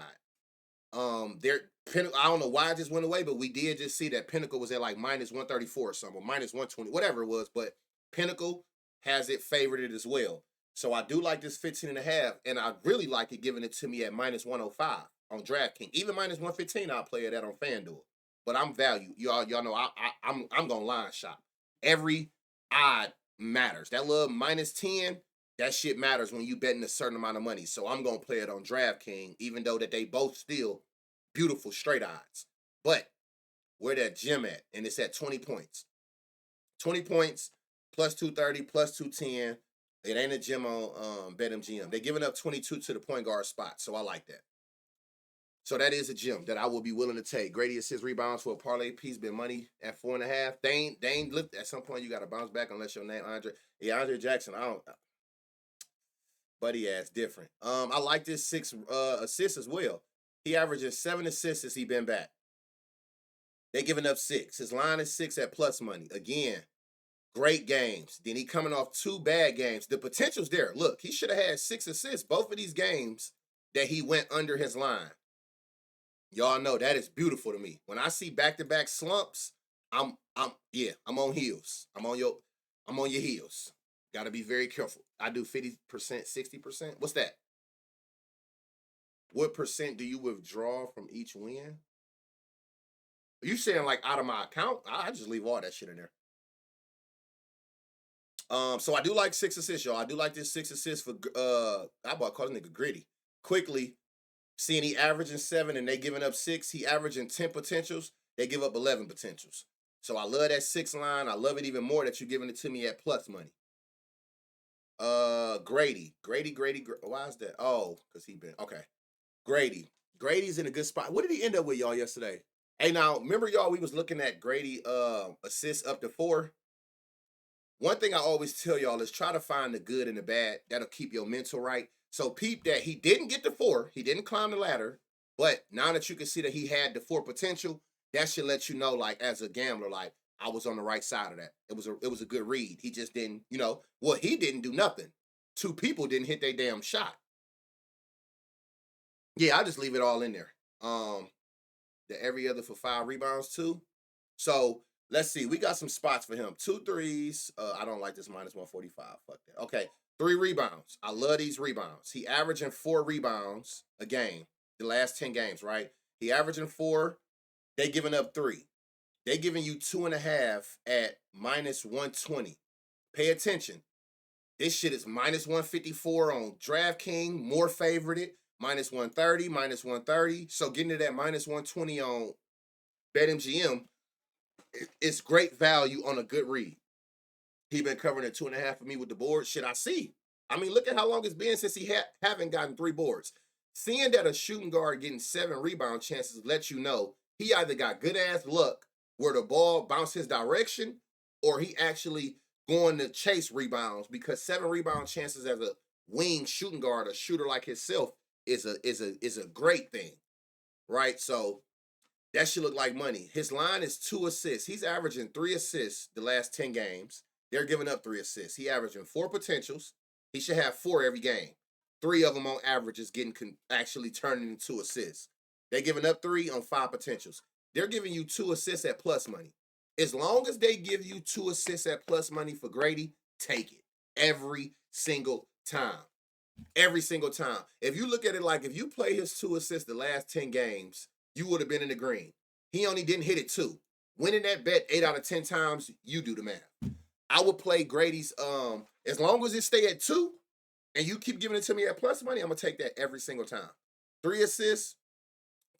Pinnacle, I don't know why it just went away, but we did just see that Pinnacle was at like minus 134 or something, or minus 120, whatever it was. But Pinnacle has it favored as well. So I do like this 15 and a half, and I really like it giving it to me at minus 105 on DraftKings. Even minus 115, I'll play it at on FanDuel. But I'm value. Y'all know I'm gonna line shop. Every odd matters. That little minus 10, that shit matters when you betting a certain amount of money. So I'm gonna play it on DraftKings, even though that they both still beautiful straight odds. But where that gym at? And it's at 20 points. 20 points, plus 230, plus 210. It ain't a gym on BetMGM. They're giving up 22 to the point guard spot, so I like that. So that is a gym that I will be willing to take. Grady assists rebounds for a parlay piece, been money at 4.5. They ain't lift. At some point, you got to bounce back unless your name Andre. Yeah, Andre Jackson. I don't. Buddy ass different. I like this 6 assists as well. He averaging 7 assists since he been back. They giving up 6. His line is 6 at plus money. Again, great games. Then he coming off 2 bad games. The potential's there. Look, he should have had 6 assists both of these games that he went under his line. Y'all know that is beautiful to me. When I see back-to-back slumps, I'm on heels. I'm on your heels. Got to be very careful. I do 50%, 60%. What's that? What percent do you withdraw from each win? Are you saying like out of my account? I just leave all that shit in there. So I do like 6 assists, y'all. I do like this 6 assists for I about call this nigga Gritty. Quickly, seeing he averaging 7 and they giving up 6, he averaging 10 potentials, they give up 11 potentials. So I love that 6 line. I love it even more that you're giving it to me at plus money. Grady. Why is that? Oh, because he been okay. Grady's in a good spot. What did he end up with, y'all, yesterday? Hey, now, remember, y'all, we was looking at Grady assists up to 4. One thing I always tell y'all is try to find the good and the bad. That'll keep your mental right. So peep that he didn't get to 4. He didn't climb the ladder. But now that you can see that he had the 4 potential, that should let you know, like, as a gambler, like, I was on the right side of that. It was a good read. He just didn't, well, he didn't do nothing. 2 people didn't hit their damn shot. Yeah, I just leave it all in there. The every other for 5 rebounds too. So let's see. We got some spots for him. 2 threes. I don't like this minus 145. Fuck that. Okay. 3 rebounds. I love these rebounds. He averaging 4 rebounds a game. The last 10 games, right? He averaging 4. They giving up 3. They giving you 2.5 at minus 120. Pay attention. This shit is minus 154 on DraftKings, more favorited, minus 130, minus 130. So getting to that minus 120 on BetMGM, it's great value on a good read. He been covering at 2.5 for me with the board. Shit, I see. I mean, look at how long it's been since he haven't gotten 3 boards. Seeing that a shooting guard getting 7 rebound chances lets you know he either got good ass luck where the ball bounced his direction, or he actually going to chase rebounds, because 7 rebound chances as a wing shooting guard, a shooter like himself, is a great thing, right? So that should look like money. His line is 2 assists. He's averaging 3 assists the last 10 games. They're giving up 3 assists. He averaging 4 potentials. He should have 4 every game. 3 of them on average is getting actually turning into assists. They're giving up 3 on 5 potentials. They're giving you 2 assists at plus money. As long as they give you 2 assists at plus money for Grady, take it every single time. Every single time. If you look at it like if you play his 2 assists the last 10 games, you would have been in the green. He only didn't hit it 2. Winning that bet 8 out of 10 times, you do the math. I would play Grady's, as long as it stay at 2 and you keep giving it to me at plus money, I'm going to take that every single time. 3 assists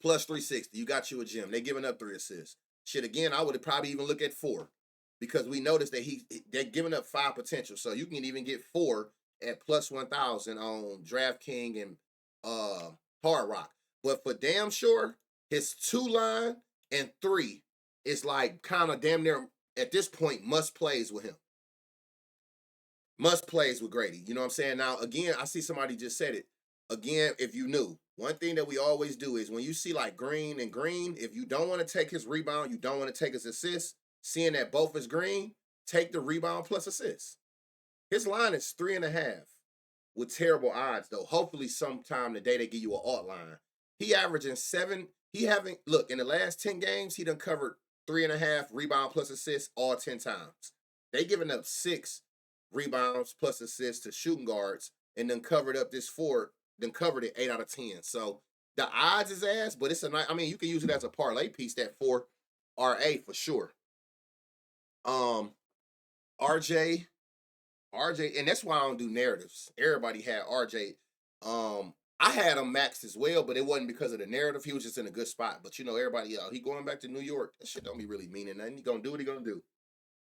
plus 360. You got you a gem. They giving up 3 assists. Shit, again, I would probably even look at 4, because we noticed that they're giving up 5 potential. So you can even get 4 at plus 1,000 on DraftKings and Hard Rock. But for damn sure, his 2 line and 3 is like kind of damn near at this point must plays with him. Must plays with Grady. You know what I'm saying? Now, again, I see somebody just said it. Again, if you knew, one thing that we always do is when you see like Green and Green, if you don't want to take his rebound, you don't want to take his assist, seeing that both is Green, take the rebound plus assist. His line is 3.5 with terrible odds, though. Hopefully sometime today they give you an alt line. He averaging 7. Look, in the last 10 games, he done covered 3.5 rebound plus assists all 10 times. They giving up 6 rebounds plus assists to shooting guards, and then covered up this 4, then covered it 8 out of 10. So the odds is ass, but it's a nice, I mean, you can use it as a parlay piece, that 4 RA for sure. RJ, and that's why I don't do narratives. Everybody had RJ. I had him maxed as well, but it wasn't because of the narrative. He was just in a good spot. But everybody, he going back to New York. That shit don't be really meaning nothing. He gonna do what he gonna do.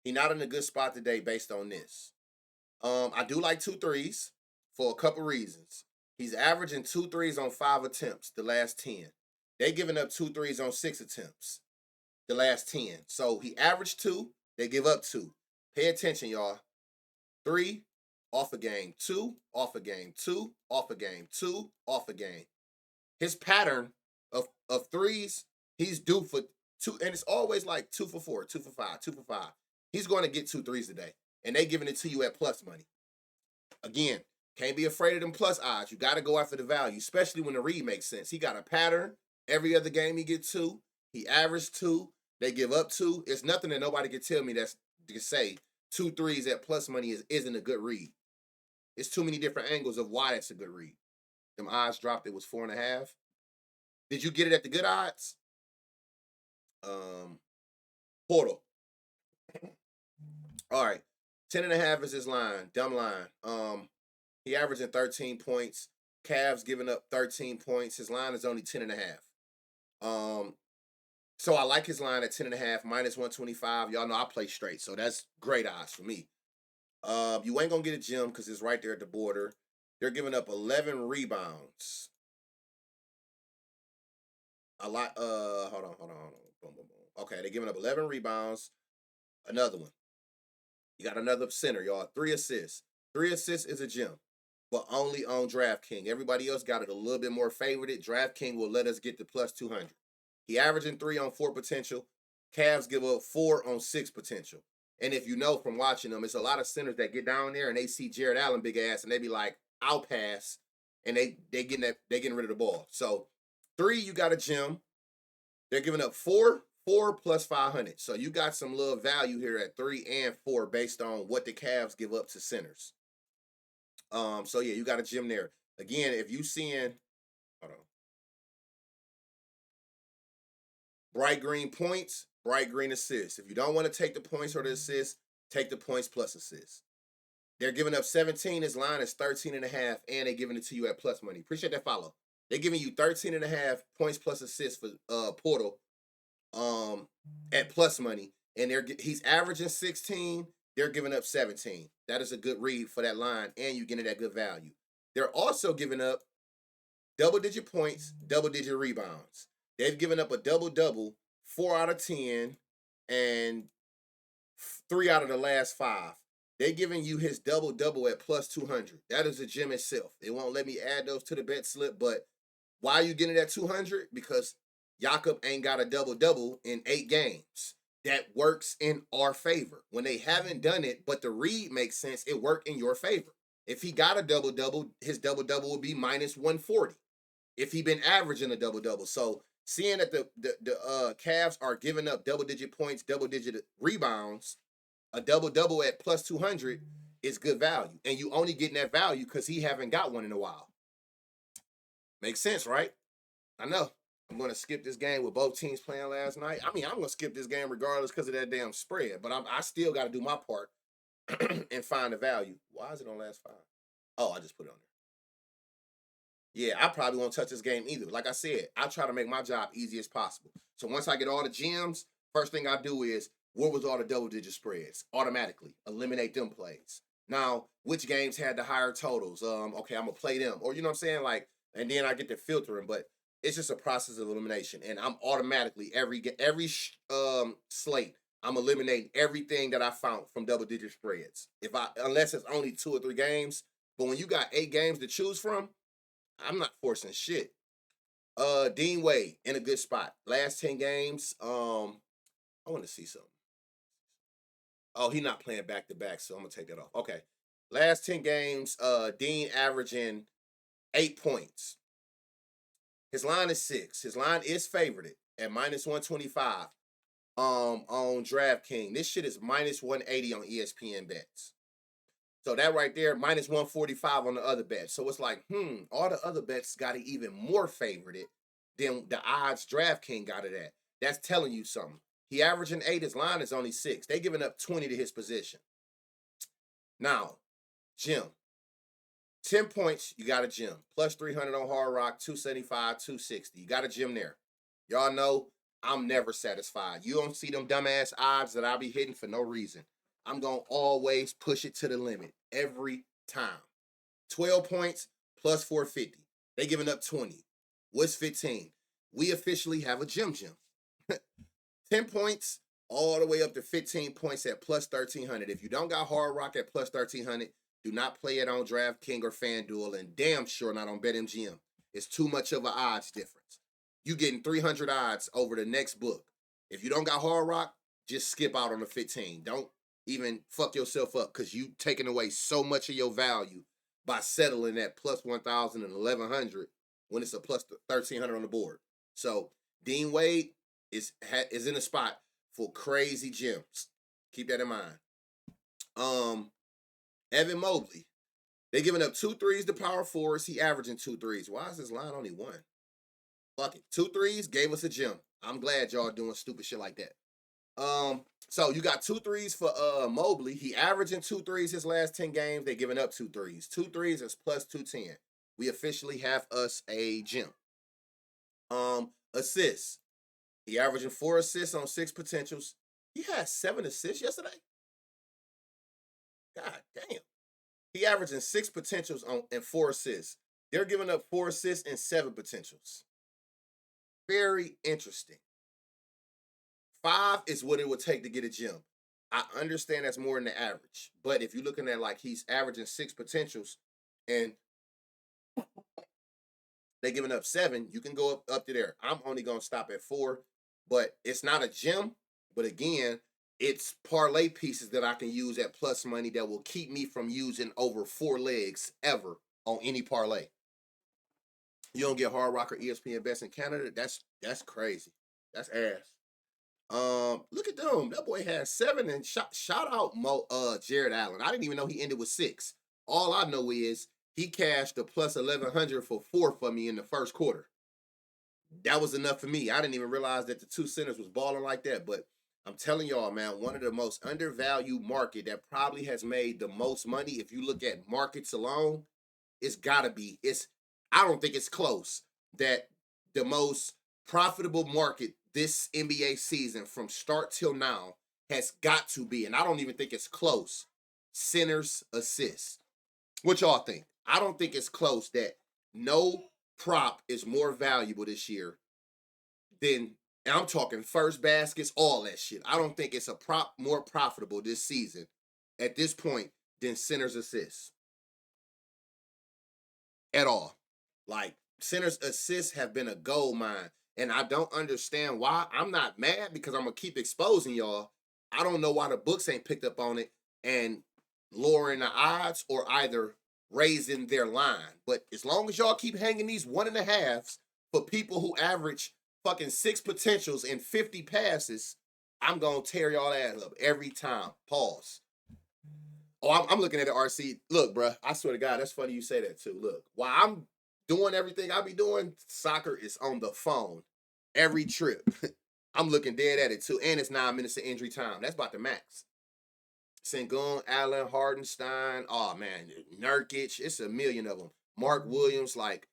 He not in a good spot today based on this. I do like 2 threes for a couple reasons. He's averaging 2 threes on 5 attempts the last 10. They giving up 2 threes on 6 attempts the last 10. So he averaged 2. They give up 2. Pay attention, y'all. 3 off a game, 2 off a game, 2 off a game, 2 off a game. His pattern of threes, he's due for 2, and it's always like 2 for 4, 2 for 5, 2 for 5. He's going to get 2 threes today, and they giving it to you at plus money. Again, can't be afraid of them plus odds. You got to go after the value, especially when the read makes sense. He got a pattern. Every other game he gets 2. He averaged 2. They give up 2. It's nothing that nobody can tell me that's to say 2 threes at plus money isn't a good read. It's too many different angles of why it's a good read. Them odds dropped. It was 4.5. Did you get it at the good odds? Portal. All right. 10.5 is his line. Dumb line. He averaging 13 points. Cavs giving up 13 points. His line is only 10.5. So I like his line at 10.5, minus 125. Y'all know I play straight, so that's great odds for me. You ain't gonna get a gem because it's right there at the border. They're giving up 11 rebounds. A lot. Hold on. Boom, boom, boom. Okay, they're giving up 11 rebounds. Another one. You got another center, y'all. 3 assists. 3 assists is a gem. but only on DraftKings. Everybody else got it a little bit more favorited. DraftKings will let us get the plus 200. He averaging 3 on 4 potential. Cavs give up 4 on 6 potential. And if you know from watching them, it's a lot of centers that get down there and they see Jared Allen big ass and they be like, I'll pass. And they getting rid of the ball. So 3, you got a gym. They're giving up 4 plus 500. So you got some little value here at 3 and 4 based on what the Cavs give up to centers. So yeah, you got a gym there. Again, if you seeing, hold on, bright green points, bright green assists. If you don't want to take the points or the assists, take the points plus assists. They're giving up 17. His line is 13.5, and they're giving it to you at plus money. Appreciate that follow. They're giving you 13.5 points plus assists for Portal at plus money, and he's averaging 16. They're giving up 17. That is a good read for that line, and you're getting that good value. They're also giving up double-digit points, double-digit rebounds. They've given up a double-double 4 out of 10 and 3 out of the last 5. They're giving you his double-double at plus 200. That is a gem itself. It won't let me add those to the bet slip, but why are you getting that 200? Because Jakob ain't got a double-double in 8 games. That works in our favor. When they haven't done it, but the read makes sense, it worked in your favor. If he got a double-double, his double-double would be minus 140. If he been averaging a double-double. So seeing that the Cavs are giving up double-digit points, double-digit rebounds, a double-double at plus 200 is good value. And you only getting that value because he haven't got one in a while. Makes sense, right? I know. I'm going to skip this game with both teams playing last night. I mean, I'm going to skip this game regardless because of that damn spread. But I still got to do my part and find the value. Why is it on last 5? Oh, I just put it on there. Yeah, I probably won't touch this game either. Like I said, I try to make my job easy as possible. So once I get all the gems, first thing I do is, what was all the double-digit spreads? Automatically eliminate them plays. Now, which games had the higher totals? Okay, I'm going to play them. Or, you know what I'm saying? Like, and then I get to filtering. But it's just a process of elimination. And I'm automatically, every slate, I'm eliminating everything that I found from double-digit spreads. Unless it's only 2 or 3 games. But when you got 8 games to choose from, I'm not forcing shit. Dean Wade in a good spot. Last 10 games. I want to see something. Oh, he's not playing back-to-back, so I'm going to take that off. Okay. Last 10 games, Dean averaging 8 points. His line is 6. His line is favorited at minus 125 on DraftKings. This shit is minus 180 on ESPN bets. So that right there, minus 145 on the other bets. So it's like, all the other bets got it even more favorited than the odds DraftKings got it at. That's telling you something. He averaging 8. His line is only 6. They giving up 20 to his position. Now, Jim. 10 points, you got a gym. Plus 300 on Hard Rock, 275, 260. You got a gym there. Y'all know I'm never satisfied. You don't see them dumbass odds that I'll be hitting for no reason. I'm going to always push it to the limit every time. 12 points plus 450. They giving up 20. What's 15? We officially have a gym. 10 points all the way up to 15 points at plus 1,300. If you don't got Hard Rock at plus 1,300, do not play it on DraftKings or FanDuel, and damn sure not on BetMGM. It's too much of an odds difference. You getting 300 odds over the next book. If you don't got Hard Rock, just skip out on the 15. Don't even fuck yourself up because you taking away so much of your value by settling at plus 1,000 and 1,100 when it's a plus 1,300 on the board. So Dean Wade is in a spot for crazy gems. Keep that in mind. Evan Mobley. They giving up 2 threes to power forwards. He averaging 2 threes. Why is his line only 1? Fuck it. 2 threes gave us a gem. I'm glad y'all doing stupid shit like that. So you got 2 threes for Mobley. He averaging 2 threes his last 10 games. They giving up 2 threes. 2 threes is plus 210. We officially have us a gem. Assists. He averaging 4 assists on 6 potentials. He had 7 assists yesterday. God damn. He averaging 6 potentials and 4 assists. They're giving up 4 assists and 7 potentials. Very interesting. 5 is what it would take to get a gem. I understand that's more than the average. But if you're looking at like he's averaging 6 potentials, and they giving up 7, you can go up to there. I'm only gonna stop at 4, but it's not a gem. But again, it's parlay pieces that I can use at plus money that will keep me from using over 4 legs ever on any parlay. You don't get Hard Rock or ESPN Best in Canada. That's crazy. That's ass. Look at them. That boy had 7 and shout out Jared Allen. I didn't even know he ended with 6. All I know is he cashed a plus 1100 for 4 for me in the first quarter. That was enough for me. I didn't even realize that the 2 centers was balling like that. But I'm telling y'all, man, one of the most undervalued market that probably has made the most money. If you look at markets alone, it's gotta be. I don't think it's close. That the most profitable market this NBA season from start till now has got to be, and I don't even think it's close. Centers assists. What y'all think? I don't think it's close that no prop is more valuable this year than, and I'm talking first baskets, all that shit. I don't think it's a prop more profitable this season at this point than centers assists at all. Like, centers assists have been a gold mine. And I don't understand why. I'm not mad because I'm going to keep exposing y'all. I don't know why the books ain't picked up on it and lowering the odds or either raising their line. But as long as y'all keep hanging these 1.5s for people who average fucking 6 potentials and 50 passes, I'm going to tear y'all ass up every time. Pause. Oh, I'm looking at the RC. Look, bruh, I swear to God, that's funny you say that too. Look, while I'm doing everything I be doing, soccer is on the phone every trip. I'm looking dead at it too. And it's 9 minutes of injury time. That's about the max. Sengun, Allen, Hardenstein, oh man, Nurkic, it's a million of them. Mark Williams, like,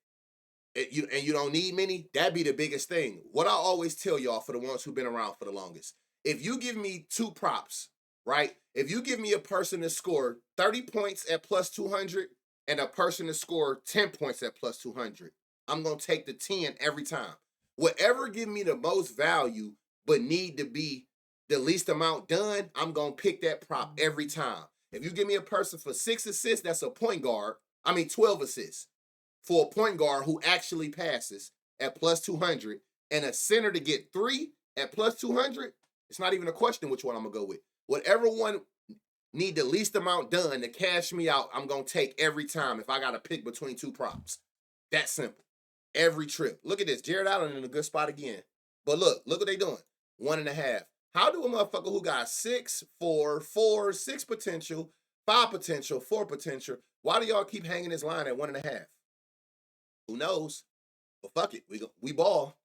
you don't need many, that'd be the biggest thing. What I always tell y'all for the ones who've been around for the longest, if you give me 2 props, right? If you give me a person to score 30 points at plus 200 and a person to score 10 points at plus 200, I'm going to take the 10 every time. Whatever give me the most value but need to be the least amount done, I'm going to pick that prop every time. If you give me a person for 6 assists, that's a point guard. 12 assists for a point guard who actually passes at plus 200 and a center to get 3 at plus 200, it's not even a question which one I'm going to go with. Whatever one need the least amount done to cash me out, I'm going to take every time if I got to pick between 2 props. That simple. Every trip. Look at this. Jared Allen in a good spot again. But look what they doing. 1.5. How do a motherfucker who got 6, 4, 4, 6 potential, 5 potential, 4 potential, why do y'all keep hanging this line at 1.5? Who knows? But fuck it. We ball.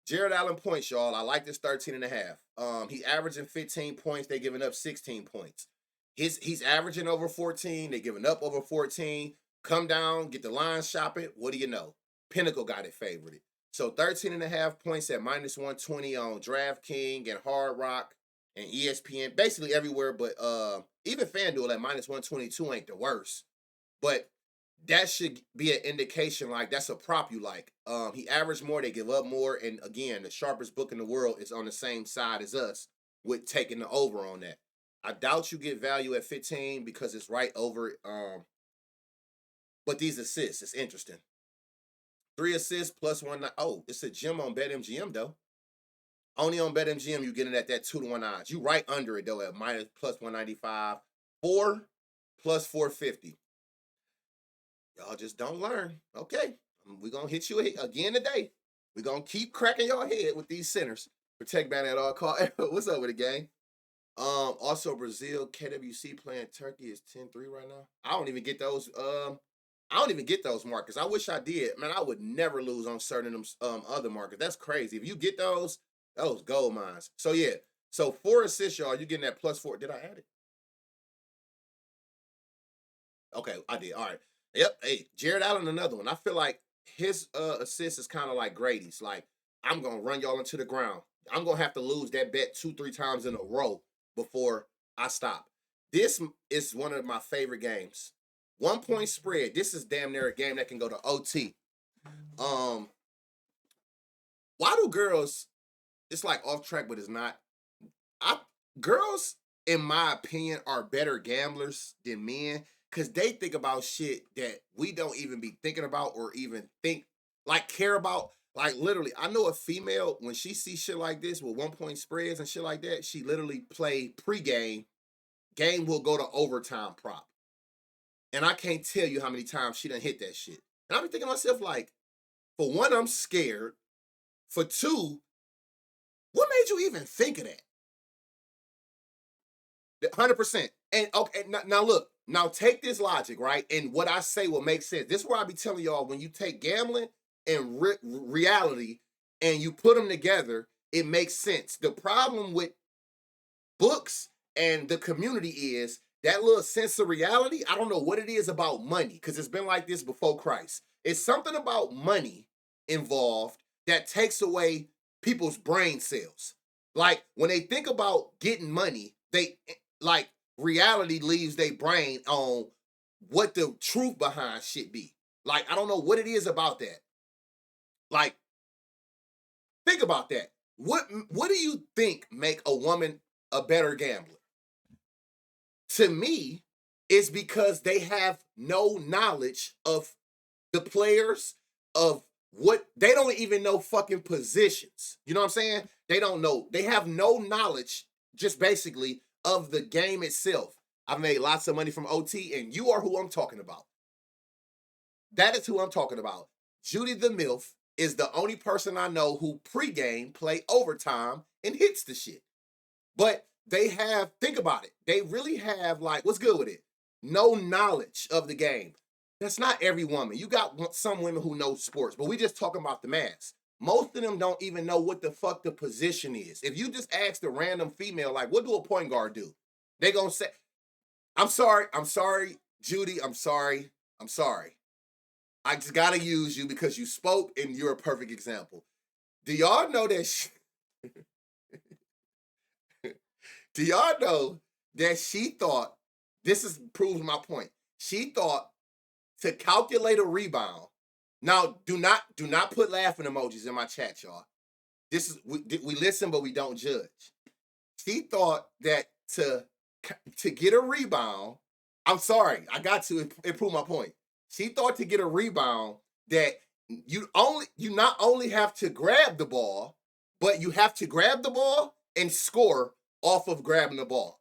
Jared Allen points, y'all. I like this 13.5. He's averaging 15 points. They giving up 16 points. He's averaging over 14. They giving up over 14. Come down, get the line shopping. What do you know? Pinnacle got it favored. So 13.5 points at minus 120 on DraftKings and Hard Rock and ESPN, basically everywhere, but even FanDuel at minus 122 ain't the worst. But that should be an indication like that's a prop you like. He averaged more, they give up more, and again, the sharpest book in the world is on the same side as us with taking the over on that. I doubt you get value at 15 because it's right over. But these assists, it's interesting. 3 assists plus 1. Oh, it's a gem on BetMGM though. Only on BetMGM you get it at that 2-to-1 odds. You right under it though at minus plus 195. 4 plus 450. Y'all just don't learn. Okay, we're going to hit you again today. We're going to keep cracking your head with these centers. Protect ban at all costs. What's up with the game? Also, Brazil, KWC playing Turkey is 10-3 right now. I don't even get those. I don't even get those markers. I wish I did. Man, I would never lose on certain of them other markers. That's crazy. If you get those gold mines. So, yeah. So, 4 assists, y'all. You getting that plus 4. Did I add it? Okay, I did. All right. Yep. Hey, Jared Allen, another one. I feel like his assist is kind of like Grady's. Like, I'm going to run y'all into the ground. I'm going to have to lose that bet 2-3 times in a row before I stop. This is one of my favorite games. 1 point spread. This is damn near a game that can go to OT. Why do girls, it's like off track, but it's not. Girls, in my opinion, are better gamblers than men. Because they think about shit that we don't even be thinking about or even care about. Like, literally, I know a female, when she sees shit like this with 1 point spreads and shit like that, she literally play pregame. Game will go to overtime prop. And I can't tell you how many times she done hit that shit. And I be thinking to myself, like, for one, I'm scared. For two, what made you even think of that? 100%. And okay, now look, now take this logic, right? And what I say will make sense. This is where I be telling y'all, when you take gambling and reality and you put them together, it makes sense. The problem with books and the community is that little sense of reality. I don't know what it is about money, because it's been like this before Christ. It's something about money involved that takes away people's brain cells. Like, when they think about getting money, they like reality leaves their brain on what the truth behind shit be. Like, I don't know what it is about that. Like, think about that. What do you think make a woman a better gambler? To me, it's because they have no knowledge of the players, of what they don't even know fucking positions. You know what I'm saying? They don't know. They have no knowledge, just basically, of the game itself. I've made lots of money from OT, and you are who I'm talking about. That is who I'm talking about. Judy the MILF is the only person I know who pregame play overtime and hits the shit. But they have, think about it, they really have, like, what's good with it? No knowledge of the game. That's not every woman. You got some women who know sports, but we just talking about the mass. Most of them don't even know what the fuck the position is. If you just ask the random female, like, what do a point guard do? They gonna say, I'm sorry, Judy, I'm sorry. I just gotta use you because you spoke and you're a perfect example. Do y'all know that? Do y'all know that she thought, this proves my point. She thought to calculate a rebound. Now, do not put laughing emojis in my chat, y'all. This is we listen, but we don't judge. She thought that to get a rebound, I'm sorry, I got to improve my point. She thought to get a rebound that you not only have to grab the ball, but you have to grab the ball and score off of grabbing the ball.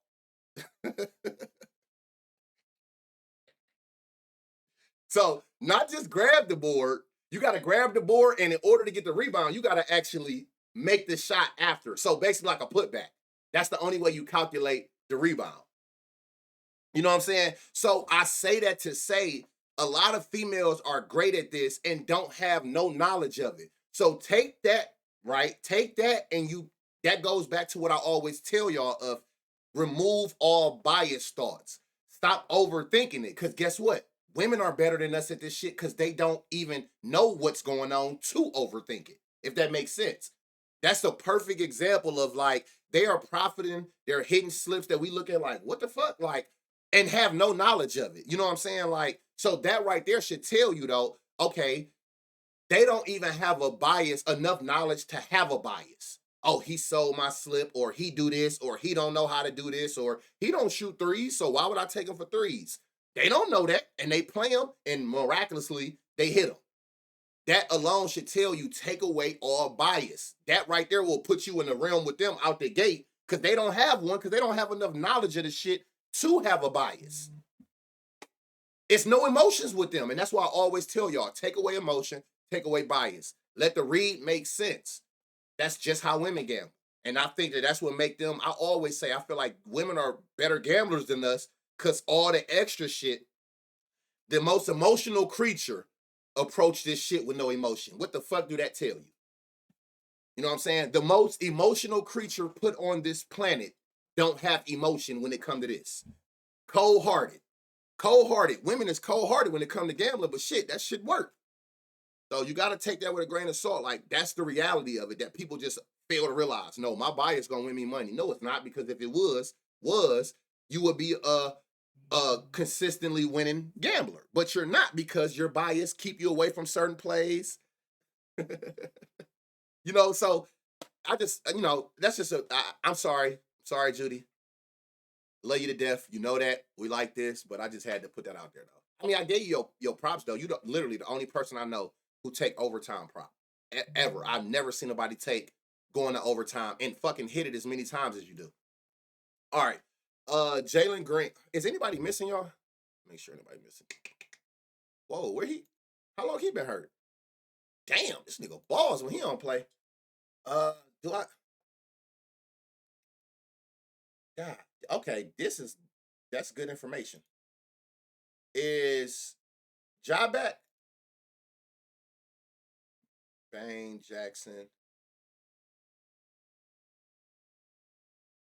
So, not just grab the board, you got to grab the board, and in order to get the rebound, you got to actually make the shot after. So, basically like a putback. That's the only way you calculate the rebound. You know what I'm saying? So, I say that to say a lot of females are great at this and don't have no knowledge of it. So, take that, right? Take that, and that goes back to what I always tell y'all of remove all bias thoughts. Stop overthinking it, because guess what? Women are better than us at this shit because they don't even know what's going on to overthink it, if that makes sense. That's a perfect example of, like, they are profiting, they're hitting slips that we look at like, what the fuck? Like, and have no knowledge of it. You know what I'm saying? Like, so that right there should tell you, though, okay, they don't even have a bias, enough knowledge to have a bias. Oh, he sold my slip, or he do this, or he don't know how to do this, or he don't shoot threes, so why would I take him for threes? They don't know that, and they play them, and miraculously, they hit them. That alone should tell you, take away all bias. That right there will put you in the realm with them out the gate, because they don't have one, because they don't have enough knowledge of the shit to have a bias. It's no emotions with them, and that's why I always tell y'all, take away emotion, take away bias. Let the read make sense. That's just how women gamble. And I think that's what make them, I always say, I feel like women are better gamblers than us because all the extra shit, the most emotional creature approach this shit with no emotion. What the fuck do that tell you? You know what I'm saying? The most emotional creature put on this planet don't have emotion when it come to this. Cold-hearted. Cold-hearted. Women is cold-hearted when it come to gambling, but shit, that shit work. So you got to take that with a grain of salt. Like, that's the reality of it that people just fail to realize. No, my bias gonna win me money. No, it's not, because if it was, you would be a consistently winning gambler. But you're not, because your bias keep you away from certain plays. You know, so I just, that's just I'm sorry. Sorry, Judy. Love you to death. You know that. We like this, but I just had to put that out there, though. I mean, I gave you your props, though. You literally the only person I know who take overtime prop. Ever. I've never seen nobody take going to overtime and fucking hit it as many times as you do. All right. Jalen Green. Is anybody missing, y'all? Make sure nobody missing. Whoa, how long he been hurt? Damn, this nigga balls when he don't play. Do I? God, okay, that's good information. Is Ja back? Bane, Jackson.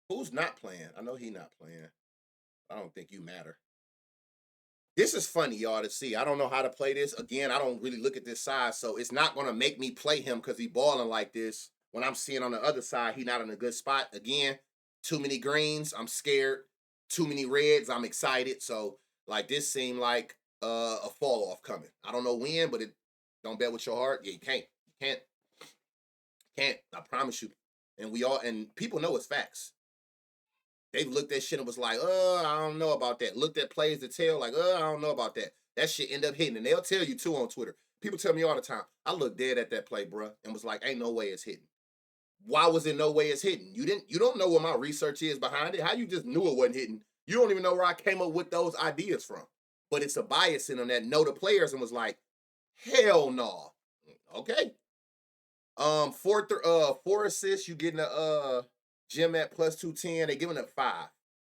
Who's not playing? I know he not playing. I don't think you matter. This is funny, y'all, to see. I don't know how to play this. Again, I don't really look at this side, so it's not going to make me play him because he balling like this. When I'm seeing on the other side, he not in a good spot. Again, too many greens, I'm scared. Too many reds, I'm excited. So, like, this seemed like a fall off coming. I don't know when, but don't bet with your heart. Yeah, you can't. You can't. I promise you. And people know it's facts. They've looked at shit and was like, I don't know about that. Looked at plays to tell, like, I don't know about that. That shit end up hitting. And they'll tell you too on Twitter. People tell me all the time, I look dead at that play, bruh, and was like, ain't no way it's hitting. Why was it no way it's hitting? You don't know what my research is behind it. How you just knew it wasn't hitting? You don't even know where I came up with those ideas from. But it's a bias in them that know the players and was like, hell no. Okay. Four assists, you getting a gym at plus 210. They giving up 5.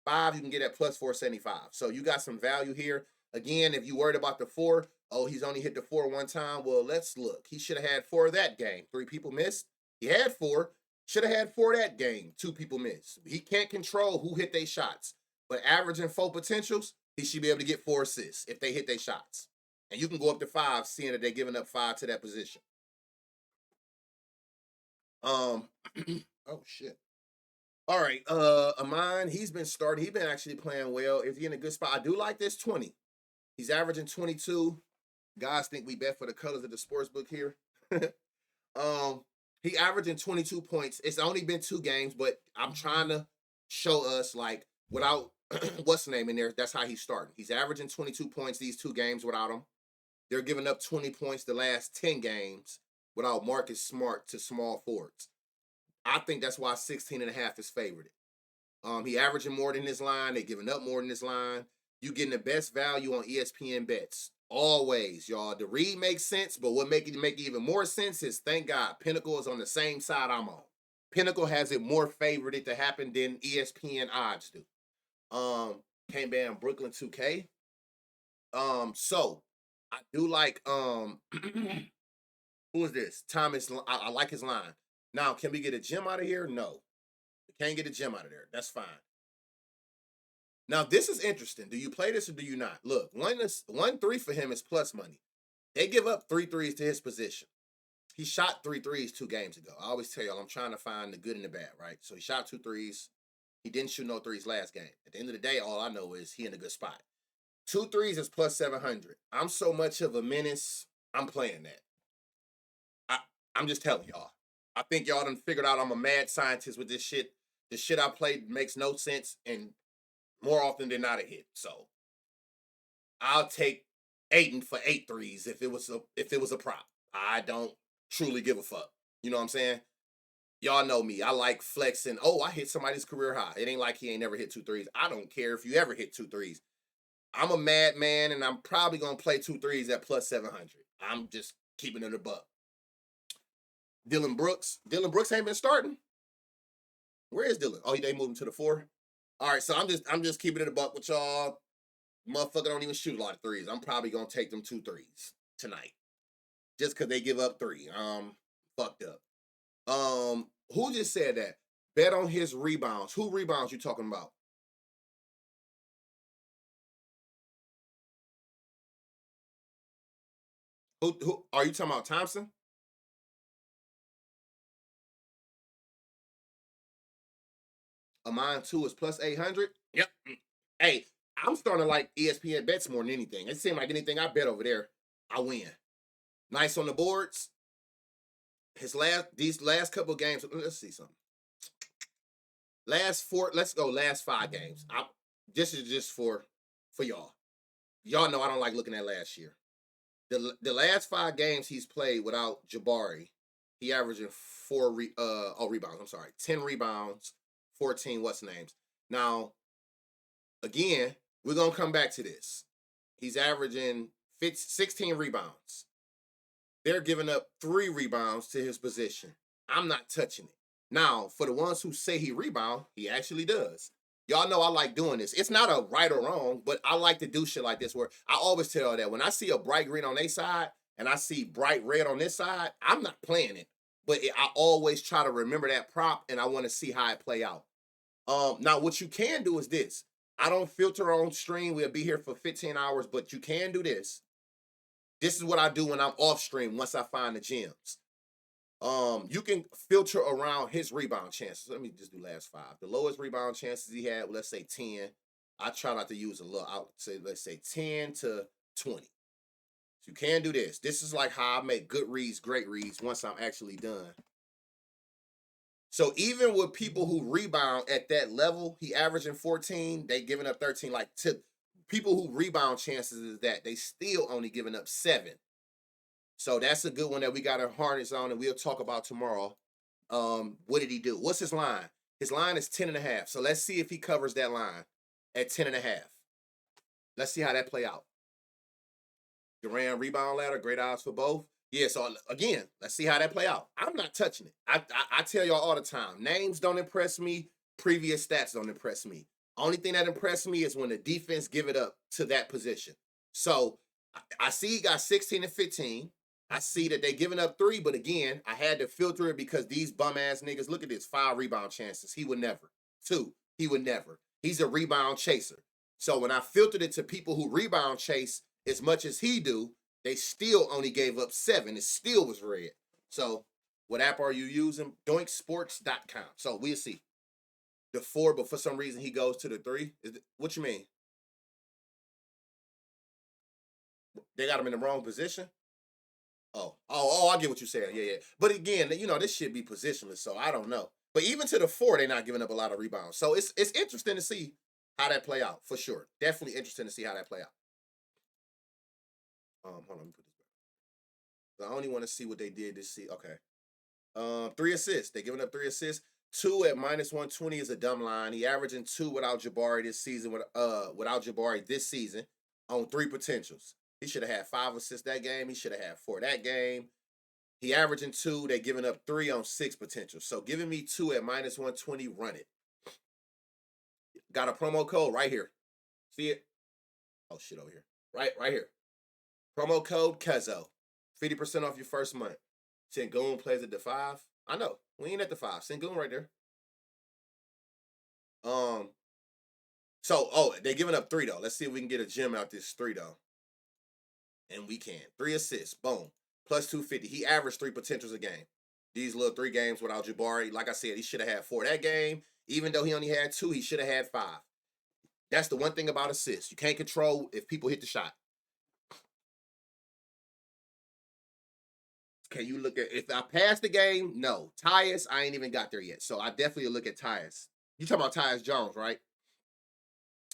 5 you can get at plus 475. So you got some value here. Again, if you worried about the 4, he's only hit the 4 one time. Well, let's look. He should have had 4 that game. 3 people missed. He had 4. Should have had 4 that game. 2 people missed. He can't control who hit their shots. But averaging 4 potentials, he should be able to get 4 assists if they hit their shots. And you can go up to 5, seeing that they're giving up 5 to that position. Oh shit. All right, Amon, he's been starting. He's been actually playing well. Is he in a good spot? I do like this 20. He's averaging 22. Guys think we bet for the colors of the sports book here. He averaging 22 points. It's only been 2 games, but I'm trying to show us, like, without what's the name in there, that's how he's starting. He's averaging 22 points these 2 games without him. They're giving up 20 points the last 10 games without Marcus Smart to small forwards. I think that's why 16.5 is favored. He averaging more than this line. They giving up more than this line. You getting the best value on ESPN bets. Always, y'all. The read makes sense, but what make it even more sense is, thank God, Pinnacle is on the same side I'm on. Pinnacle has it more favored it to happen than ESPN odds do. Came ban Brooklyn 2K. So I do like who is this? Thomas. I like his line. Now, can we get a gem out of here? No. We can't get a gem out of there. That's fine. Now, this is interesting. Do you play this or do you not? Look, 1-3 for him is plus money. They give up 3 threes to his position. He shot 3 threes 2 games ago. I always tell y'all, I'm trying to find the good and the bad, right? So he shot 2 threes. He didn't shoot no threes last game. At the end of the day, all I know is he in a good spot. 2 threes is plus 700. I'm so much of a menace. I'm playing that. I'm just telling y'all. I think y'all done figured out I'm a mad scientist with this shit. The shit I played makes no sense, and more often than not, it hit. So I'll take Aiden for 8 threes if it was a prop. I don't truly give a fuck. You know what I'm saying? Y'all know me. I like flexing. Oh, I hit somebody's career high. It ain't like he ain't never hit 2 threes. I don't care if you ever hit 2 threes. I'm a madman, and I'm probably gonna play 2 threes at plus 700. I'm just keeping it a buck. Dylan Brooks ain't been starting. Where is Dylan? Oh, they moved him to the 4. All right, so I'm just keeping it a buck with y'all. Motherfucker don't even shoot a lot of threes. I'm probably gonna take them 2 threes tonight, just because they give up 3. Fucked up. Who just said that? Bet on his rebounds. Who rebounds you talking about? Who are you talking about? Thompson? A mine 2 is plus 800. Yep. Hey, I'm starting to like ESPN bets more than anything. It seems like anything I bet over there, I win. Nice on the boards. These last couple of games. Let's see something. Last 5 games. this is just for y'all. Y'all know I don't like looking at last year. The last 5 games he's played without Jabari, he averaging rebounds. I'm sorry, 10 rebounds, 14 what's names. Now, again, we're gonna come back to this. He's averaging 16 rebounds. They're giving up 3 rebounds to his position. I'm not touching it. Now, for the ones who say he rebound, he actually does. Y'all know I like doing this. It's not a right or wrong, but I like to do shit like this where I always tell y'all that when I see a bright green on their side and I see bright red on this side, I'm not playing it. But I always try to remember that prop and I want to see how it play out. Now, what you can do is this. I don't filter on stream. We'll be here for 15 hours, but you can do this. This is what I do when I'm off stream once I find the gems. You can filter around his rebound chances. Let me just do last 5. The lowest rebound chances he had, let's say 10. I try not to use a lot. I'll say, let's say 10 to 20. So you can do this. This is like how I make good reads, great reads once I'm actually done. So even with people who rebound at that level, he averaging 14, they giving up 13. Like to people who rebound chances is that they still only giving up 7. So that's a good one that we got to harness on and we'll talk about tomorrow. What did he do? What's his line? His line is 10.5. So let's see if he covers that line at 10.5. Let's see how that play out. Durant rebound ladder, great odds for both. Yeah, so again, let's see how that play out. I'm not touching it. I tell y'all all the time, names don't impress me. Previous stats don't impress me. Only thing that impressed me is when the defense give it up to that position. So I see he got 16 and 15. I see that they giving up 3, but again, I had to filter it because these bum ass niggas, look at this, 5 rebound chances. He would never. 2, he would never. He's a rebound chaser. So when I filtered it to people who rebound chase as much as he do, they still only gave up 7. It still was red. So what app are you using? Doinksports.com. So we'll see. The 4, but for some reason he goes to the 3. What you mean? They got him in the wrong position? Oh, I get what you're saying. Yeah. But again, this should be positionless, so I don't know. But even to the 4, they're not giving up a lot of rebounds. So it's interesting to see how that play out, for sure. Definitely interesting to see how that play out. Hold on, let me put this back. I only want to see what they did this season. Okay. 3 assists. They giving up 3 assists. 2 at -120 is a dumb line. He averaging 2 without Jabari this season. Without Jabari this season on 3 potentials. He should have had 5 assists that game. He should have had 4 that game. He averaging 2. They giving up 3 on 6 potentials. So giving me 2 at -120, run it. Got a promo code right here. See it? Oh shit, over here. Right here. Promo code Kezo. 50% off your first month. Sengun plays at the 5. I know. We ain't at the 5. Sengun right there. They're giving up 3 though. Let's see if we can get a gem out this 3 though. And we can. 3 assists. Boom. Plus 250. He averaged 3 potentials a game. These little 3 games without Jabari. Like I said, he should have had 4 that game. Even though he only had 2, he should have had 5. That's the one thing about assists. You can't control if people hit the shot. Can you look at, if I pass the game? No. Tyus, I ain't even got there yet. So I definitely look at Tyus. You talking about Tyus Jones, right?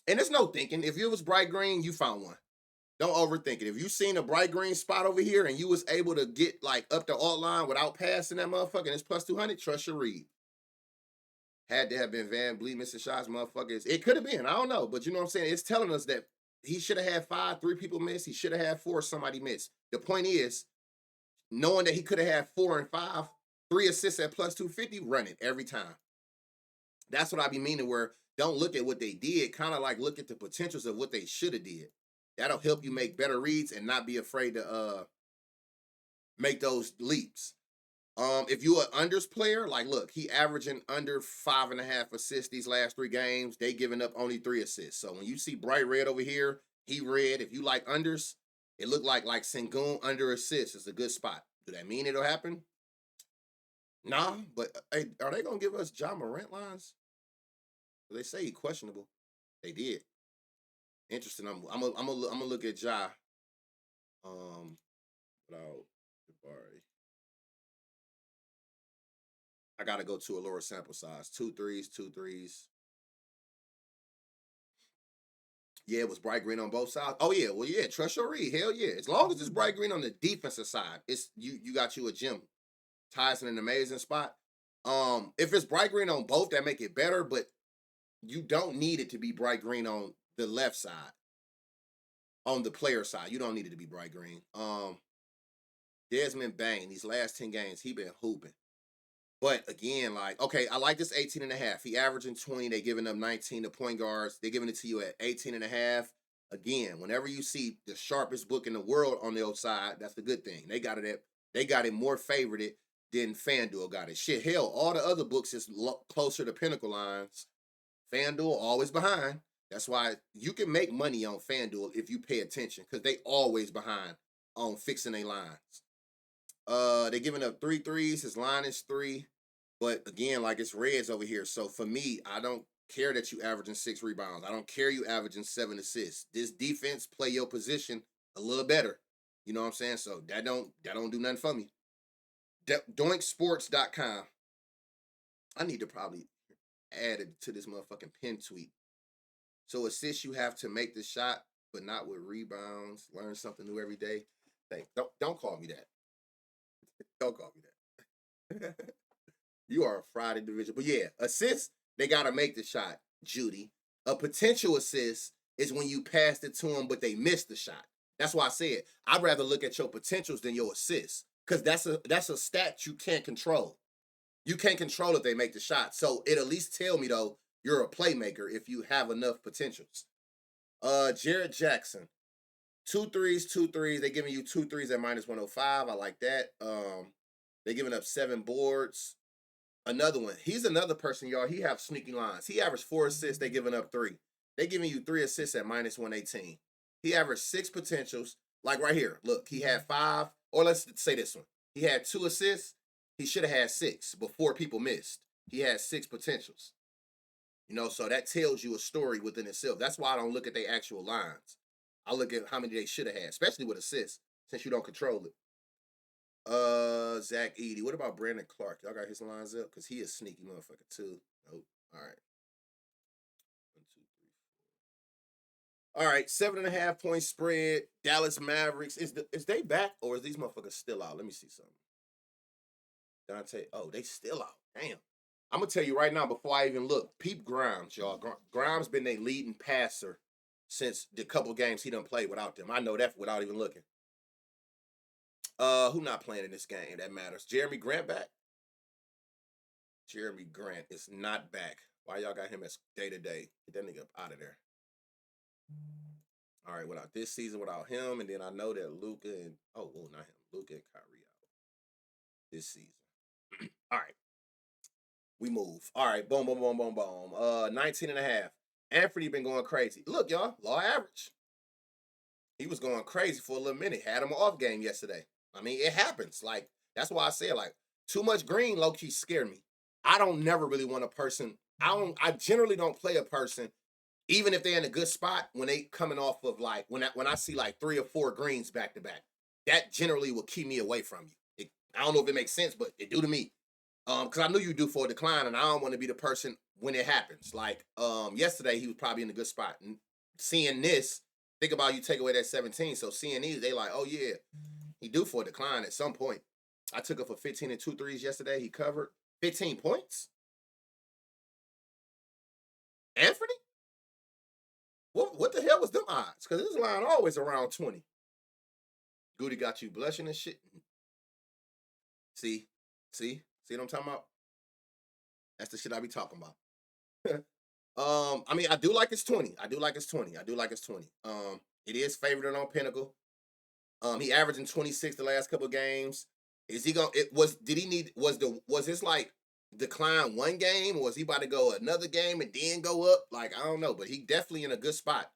And there's no thinking. If it was bright green, you found one. Don't overthink it. If you seen a bright green spot over here and you was able to get like up the alt line without passing that motherfucker and it's plus 200, trust your read. Had to have been Van Vliet missing shots, motherfuckers. It could have been. I don't know. But you know what I'm saying? It's telling us that he should have had 5, 3 people miss. He should have had 4, somebody miss. The point is, knowing that he could have had 4 and 5, 3 assists at plus 250, run it every time. That's what I be meaning, where don't look at what they did, kind of like look at the potentials of what they should have did. That'll help you make better reads and not be afraid to make those leaps. If you an unders player, like look, he averaging under 5.5 assists these last 3 games. They giving up only 3 assists. So when you see bright red over here, he red. If you like unders, it looked like Sengun under assists is a good spot. Do that mean it'll happen? Nah, but hey, are they gonna give us John Morant lines? They say he questionable. They did. Interesting. I'm gonna look at Ja. Without Jabari. I gotta go to a lower sample size. 2 threes, 2 threes. Yeah, it was bright green on both sides. Oh yeah, well yeah, trust your read. Hell yeah. As long as it's bright green on the defensive side, it's you got you a gem. Ties in an amazing spot. If it's bright green on both, that make it better, but you don't need it to be bright green on the left side. On the player side, you don't need it to be bright green. Desmond Bain, these last 10 games, he been hooping. But again, like, okay, I like this 18 and a half. He averaging 20. They giving up 19 to point guards. They giving it to you at 18 and a half. Again, whenever you see the sharpest book in the world on the other side, that's the good thing. They got it more favored than FanDuel got it. Shit, hell, all the other books is closer to pinnacle lines. FanDuel always behind. That's why you can make money on FanDuel if you pay attention, because they always behind on fixing their lines. They're giving up 3 threes. His line is 3. But again, like, it's Reds over here. So for me, I don't care that you averaging 6 rebounds. I don't care you averaging 7 assists. This defense play your position a little better. You know what I'm saying? So that don't do nothing for me. Doinksports.com. I need to probably add it to this motherfucking pin tweet. So assists, you have to make the shot, but not with rebounds. Learn something new every day. Don't call me that. Don't call me that. You are a Friday division. But yeah, assists, they got to make the shot, Judy. A potential assist is when you passed it to them, but they missed the shot. That's why I said I'd rather look at your potentials than your assists, because that's a stat you can't control. You can't control if they make the shot. So it at least tell me, though, you're a playmaker if you have enough potentials. Jared Jackson. 2 threes, 2 threes. They're giving you 2 threes at minus 105. I like that. They're giving up 7 boards. Another one. He's another person, y'all. He have sneaky lines. He averaged 4 assists. They giving up 3. They giving you 3 assists at minus 118. He averaged 6 potentials. Like right here. Look, he had 5. Or let's say this one. He had 2 assists. He should have had 6 before people missed. He had 6 potentials. You know, so that tells you a story within itself. That's why I don't look at their actual lines. I look at how many they should have had, especially with assists, since you don't control it. Zach Edey. What about Brandon Clark? Y'all got his lines up? Because he is sneaky motherfucker too. Nope. All right. 1, 2, 3, 4. All right, 7.5 point spread. Dallas Mavericks. Is they back or is these motherfuckers still out? Let me see something. Dante. Oh, they still out. Damn. I'm gonna tell you right now before I even look. Peep Grimes, y'all. Grimes been their leading passer since the couple games he done played without them. I know that without even looking. Who not playing in this game? That matters. Jeremy Grant back? Jeremy Grant is not back. Why y'all got him as day-to-day? Get that nigga up out of there. All right, without this season, without him, and then I know that Luka and not him. Luka and Kyrie out this season. All right. We move. All right, boom, boom, boom, boom, boom. 19 and a half. Anthony been going crazy. Look, y'all, law average. He was going crazy for a little minute. Had him off game yesterday. I mean, it happens. Like, that's why I said, like, too much green low-key scare me. I don't never really want a person. I generally don't play a person, even if they're in a good spot, when they coming off of, like, when I see like 3 or 4 greens back to back. That generally will keep me away from you. I don't know if it makes sense, but it do to me. Because I knew you do for a decline, and I don't want to be the person when it happens. Like, yesterday he was probably in a good spot. And seeing this, think about you take away that 17. So seeing these, they like, oh yeah, he due for a decline at some point. I took it for 15 and 2 threes yesterday. He covered 15 points. Anthony? What the hell was them odds? Because this line always around 20. Goody got you blushing and shit. See what I'm talking about? That's the shit I be talking about. I mean, I do like it's 20. It is favored on Pinnacle. He averaging 26 the last couple of games. Is he going? Was his like decline one game, or was he about to go another game and then go up? Like, I don't know, but he definitely in a good spot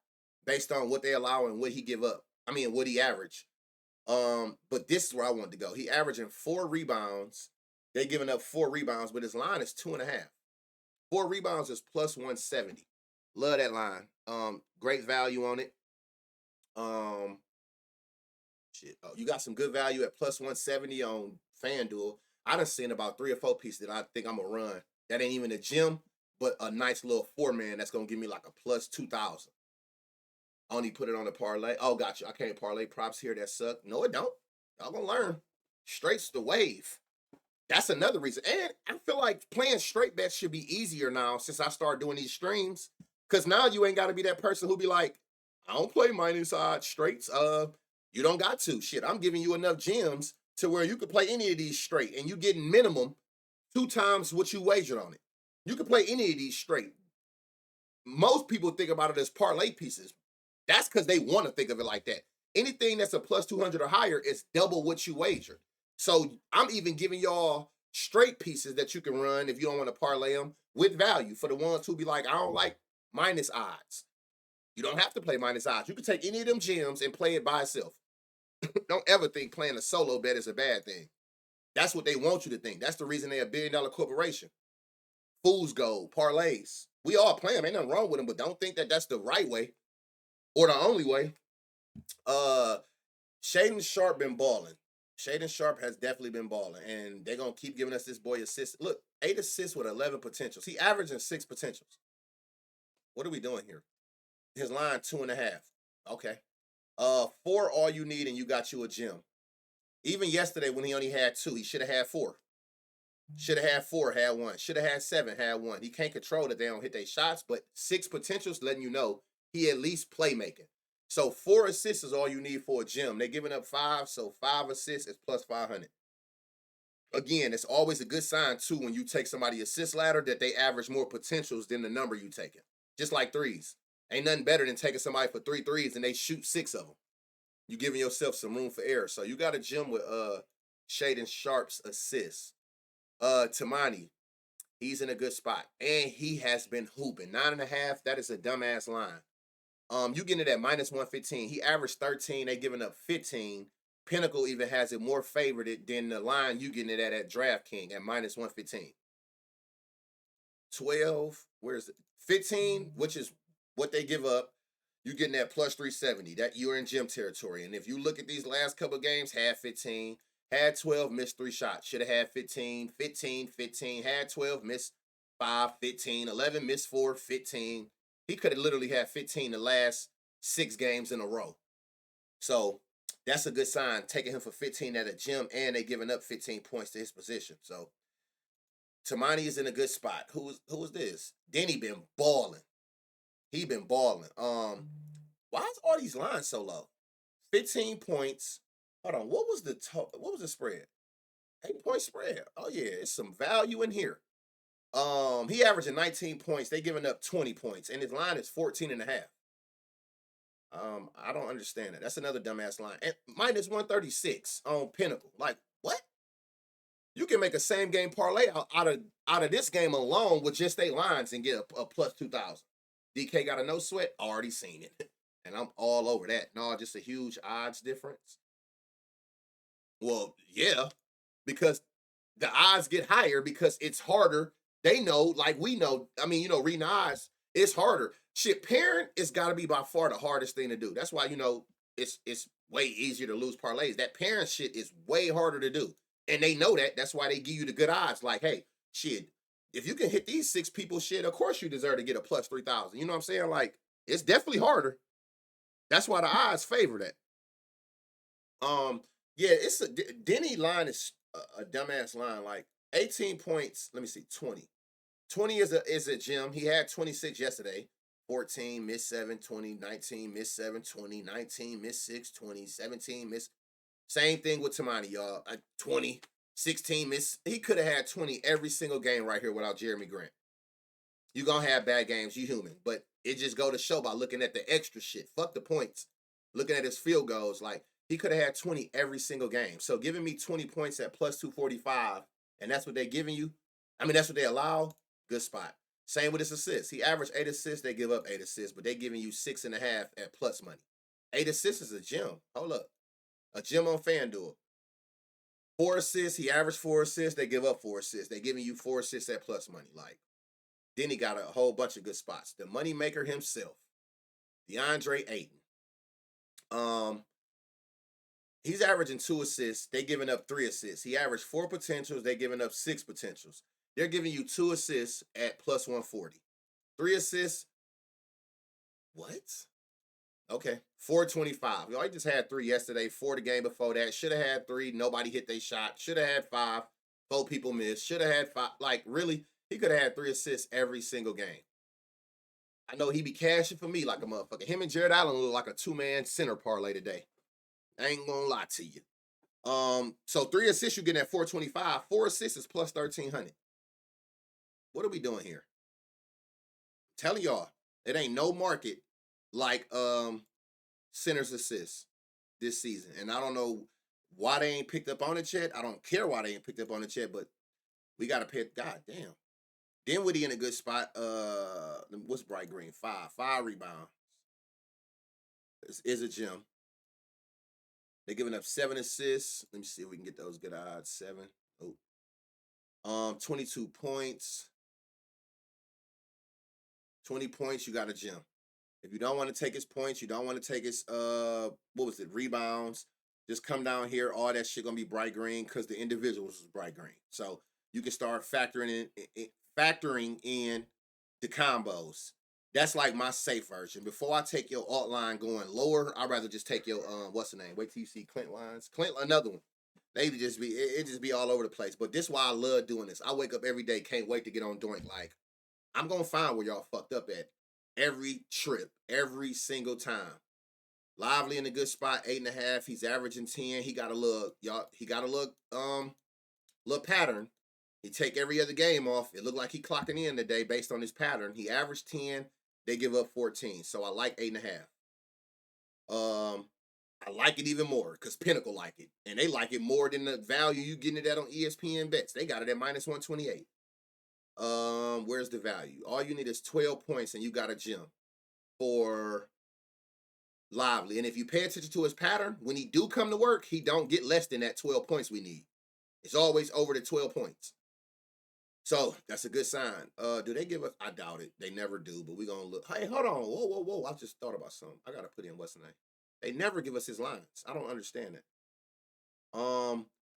based on what they allow and what he give up. I mean, what he averaged. But this is where I wanted to go. He averaging 4 rebounds. They giving up 4 rebounds, but his line is 2.5. 4 rebounds is plus 170. Love that line. Great value on it. Shit. Oh, you got some good value at plus 170 on FanDuel. I done seen about 3 or 4 pieces that I think I'm gonna run. That ain't even a gym, but a nice little 4-man that's gonna give me like a plus 2,000. Only put it on the parlay. Oh, gotcha. I can't parlay props here that suck. No, it don't. Y'all gonna learn. Straight's the wave. That's another reason. And I feel like playing straight bets should be easier now since I started doing these streams. Cause now you ain't gotta be that person who be like, I don't play minus odds straights. You don't got to. Shit, I'm giving you enough gems to where you could play any of these straight and you getting minimum 2 times what you wagered on it. You can play any of these straight. Most people think about it as parlay pieces. That's because they want to think of it like that. Anything that's a plus 200 or higher is double what you wagered. So I'm even giving y'all straight pieces that you can run if you don't want to parlay them with value for the ones who be like, I don't like minus odds. You don't have to play minus odds. You can take any of them gems and play it by itself. Don't ever think playing a solo bet is a bad thing. That's what they want you to think. That's the reason they're a billion-dollar corporation. Fool's gold, parlays. We all play them. Ain't nothing wrong with them, but don't think that that's the right way or the only way. Shaden Sharp been balling. Shaden Sharp has definitely been balling, and they're going to keep giving us this boy assists. Look, 8 assists with 11 potentials. He averaging 6 potentials. What are we doing here? His line 2.5. Okay. 4 all you need, and you got you a gem. Even yesterday when he only had 2, he should have had 4. Should have had 4, had 1. Should have had 7, had 1. He can't control that they don't hit their shots, but 6 potentials letting you know he at least playmaking. So 4 assists is all you need for a gem. They're giving up 5, so 5 assists is plus 500. Again, it's always a good sign, too, when you take somebody assist ladder that they average more potentials than the number you taking. Just like threes. Ain't nothing better than taking somebody for 3 threes and they shoot 6 of them. You giving yourself some room for error. So you got a gem with Shaden Sharp's assists. Tamani, he's in a good spot. And he has been hooping. 9.5, that is a dumbass line. You getting it at minus 115. He averaged 13. They giving up 15. Pinnacle even has it more favored than the line you getting it at DraftKings at minus 115. 12, where's it? 15, which is what they give up. You getting that plus 370. That you're in gym territory. And if you look at these last couple of games, had 15, had 12, missed 3 shots. Should have had 15, 15, 15, had 12, missed 5, 15, 11, missed 4, 15. He could have literally had 15 the last 6 games in a row. So that's a good sign. Taking him for 15 at a gym, and they giving up 15 points to his position. So Tamani is in a good spot. Who is this? Denny been balling. He been balling. Why is all these lines so low? 15 points. Hold on. What was the spread? 8-point spread. Oh yeah, it's some value in here. He averaging 19 points. They giving up 20 points, and his line is 14.5. I don't understand it. That's another dumbass line. And minus 136 on Pinnacle. Like, what? You can make a same game parlay out of this game alone with just 8 lines and get a plus 2,000. DK got a no sweat. Already seen it. And I'm all over that. No, just a huge odds difference. Well, yeah, because the odds get higher because it's harder. They know, like we know. I mean, reading odds, it's harder. Shit, pairing is got to be by far the hardest thing to do. That's why, it's way easier to lose parlays. That pairing shit is way harder to do. And they know that. That's why they give you the good odds. Like, hey, shit, if you can hit these 6 people, shit, of course you deserve to get a plus 3,000. You know what I'm saying? Like, it's definitely harder. That's why the odds favor that. Yeah, it's Denny line is a dumbass line. Like 18 points. Let me see, 20. 20 is a gem. He had 26 yesterday. 14, missed 7, 20, 19, missed 7, 20, 19, missed 6, 20, 17, missed. Same thing with Tamani, y'all. 20, 16, missed. He could have had 20 every single game right here without Jeremy Grant. You're going to have bad games. You human. But it just go to show by looking at the extra shit. Fuck the points. Looking at his field goals, like, he could have had 20 every single game. So giving me 20 points at plus 245, and that's what they're giving you. I mean, that's what they allow. Good spot. Same with his assists. He averaged 8 assists. They give up 8 assists, but they're giving you 6.5 at plus money. 8 assists is a gem. Hold up. A gem on FanDuel. 4 assists. He averaged 4 assists. They give up 4 assists. They're giving you 4 assists at plus money. Like, then he got a whole bunch of good spots. The moneymaker himself, DeAndre Ayton. He's averaging 2 assists. They giving up 3 assists. He averaged 4 potentials. They giving up 6 potentials. They're giving you 2 assists at plus 140. 3 assists. What? Okay, 425. Y'all, he just had 3 yesterday, 4 the game before that. Should have had 3. Nobody hit their shot. Should have had 5. 4 people missed. Should have had 5. Like, really, he could have had 3 assists every single game. I know he be cashing for me like a motherfucker. Him and Jared Allen look like a 2-man center parlay today. I ain't gonna lie to you. So 3 assists you getting at 425. 4 assists is plus 1,300. What are we doing here? I'm telling y'all, it ain't no market like centers assists this season. And I don't know why they ain't picked up on it yet. I don't care why they ain't picked up on it yet, but we gotta pick. God damn. Dinwiddie in a good spot. What's Bright Green? 5 rebounds. Is a gem. They're giving up 7 assists. Let me see if we can get those good odds. 7. Oh. 22 points. 20 points, you got a gem. If you don't want to take his points, you don't want to take his rebounds, just come down here. All that shit gonna be bright green because the individuals is bright green. So you can start factoring in the combos. That's like my safe version. Before I take your alt line going lower, I'd rather just take your what's the name? Wait till you see Clint lines. Clint, another one. They just be it just be all over the place. But this is why I love doing this. I wake up every day, can't wait to get on Doink. Like, I'm gonna find where y'all fucked up at every trip, every single time. Lively in a good spot, 8.5. He's averaging 10. He got a look, y'all. He got a look, little pattern. He take every other game off. It looked like he clocking in today based on his pattern. He averaged 10. They give up 14. So I like 8.5. I like it even more because Pinnacle like it. And they like it more than the value you getting it at on ESPN bets. They got it at minus 128. Where's the value? All you need is 12 points and you got a gem for Lively. And if you pay attention to his pattern, when he do come to work, he don't get less than that 12 points we need. It's always over the 12 points. So that's a good sign. Do they give us? I doubt it. They never do, but we're gonna look. Hey, hold on. Whoa. I just thought about something. I gotta put in what's the name. They never give us his lines. I don't understand that.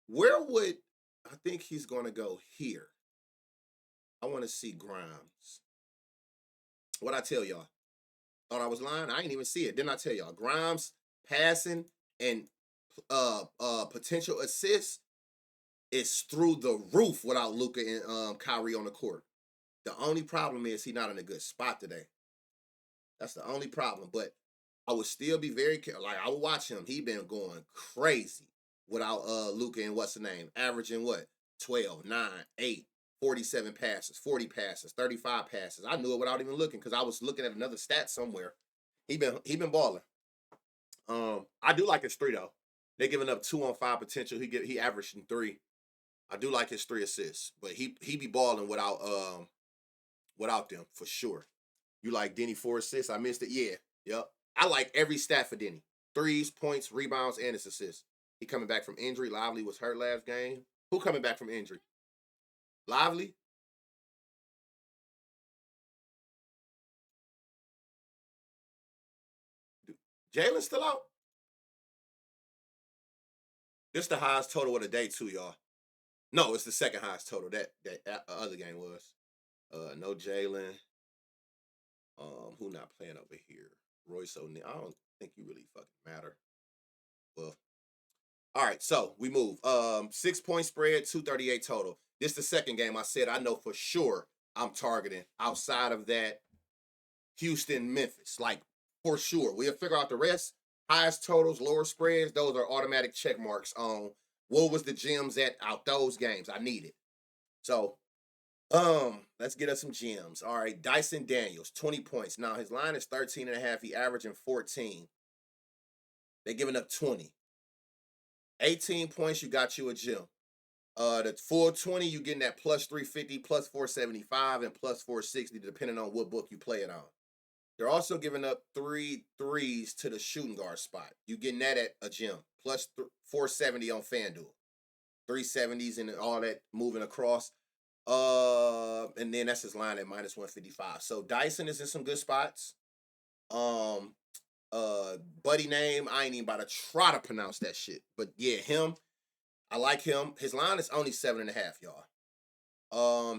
Where would I think he's gonna go here? I want to see Grimes. What I tell y'all? Thought I was lying. I ain't even see it. Didn't I tell y'all? Grimes passing and potential assists is through the roof without Luka and Kyrie on the court. The only problem is he's not in a good spot today. That's the only problem. But I would still be very careful. Like, I would watch him. He been going crazy without Luka and what's the name? Averaging what? 12, 9, 8, 47 passes, 40 passes, 35 passes. I knew it without even looking because I was looking at another stat somewhere. He been balling. I do like his 3 though. They're giving up 2 on 5 potential. He averaged in 3. I do like his 3 assists, but he be balling without them for sure. You like Denny 4 assists? I missed it. Yeah, yep. I like every stat for Denny: 3s, points, rebounds, and his assists. He coming back from injury. Lively was hurt last game. Who coming back from injury? Lively. Jalen still out? This the highest total of the day too, y'all. No, it's the second highest total. That other game was. No Jalen. Who not playing over here? Royce O'Neal. I don't think you really fucking matter. Well, all right. So we move. 6-point spread, 238 total. This the second game I said I know for sure I'm targeting outside of that Houston, Memphis. Like, for sure. We'll figure out the rest. Highest totals, lower spreads, those are automatic check marks on what was the gems at out those games. I need it. So, let's get us some gems. All right, Dyson Daniels, 20 points. Now, his line is 13.5. He averaging 14. They're giving up 20. 18 points, you got you a gem. The full 20, you getting that plus 350, plus 475, and plus 460, depending on what book you play it on. They're also giving up 3 threes to the shooting guard spot. You getting that at a gem. Plus 470 on FanDuel. 370s and all that moving across. And then that's his line at minus 155. So Dyson is in some good spots. Buddy name, I ain't even about to try to pronounce that shit. But yeah, him. I like him. His line is only 7.5, y'all.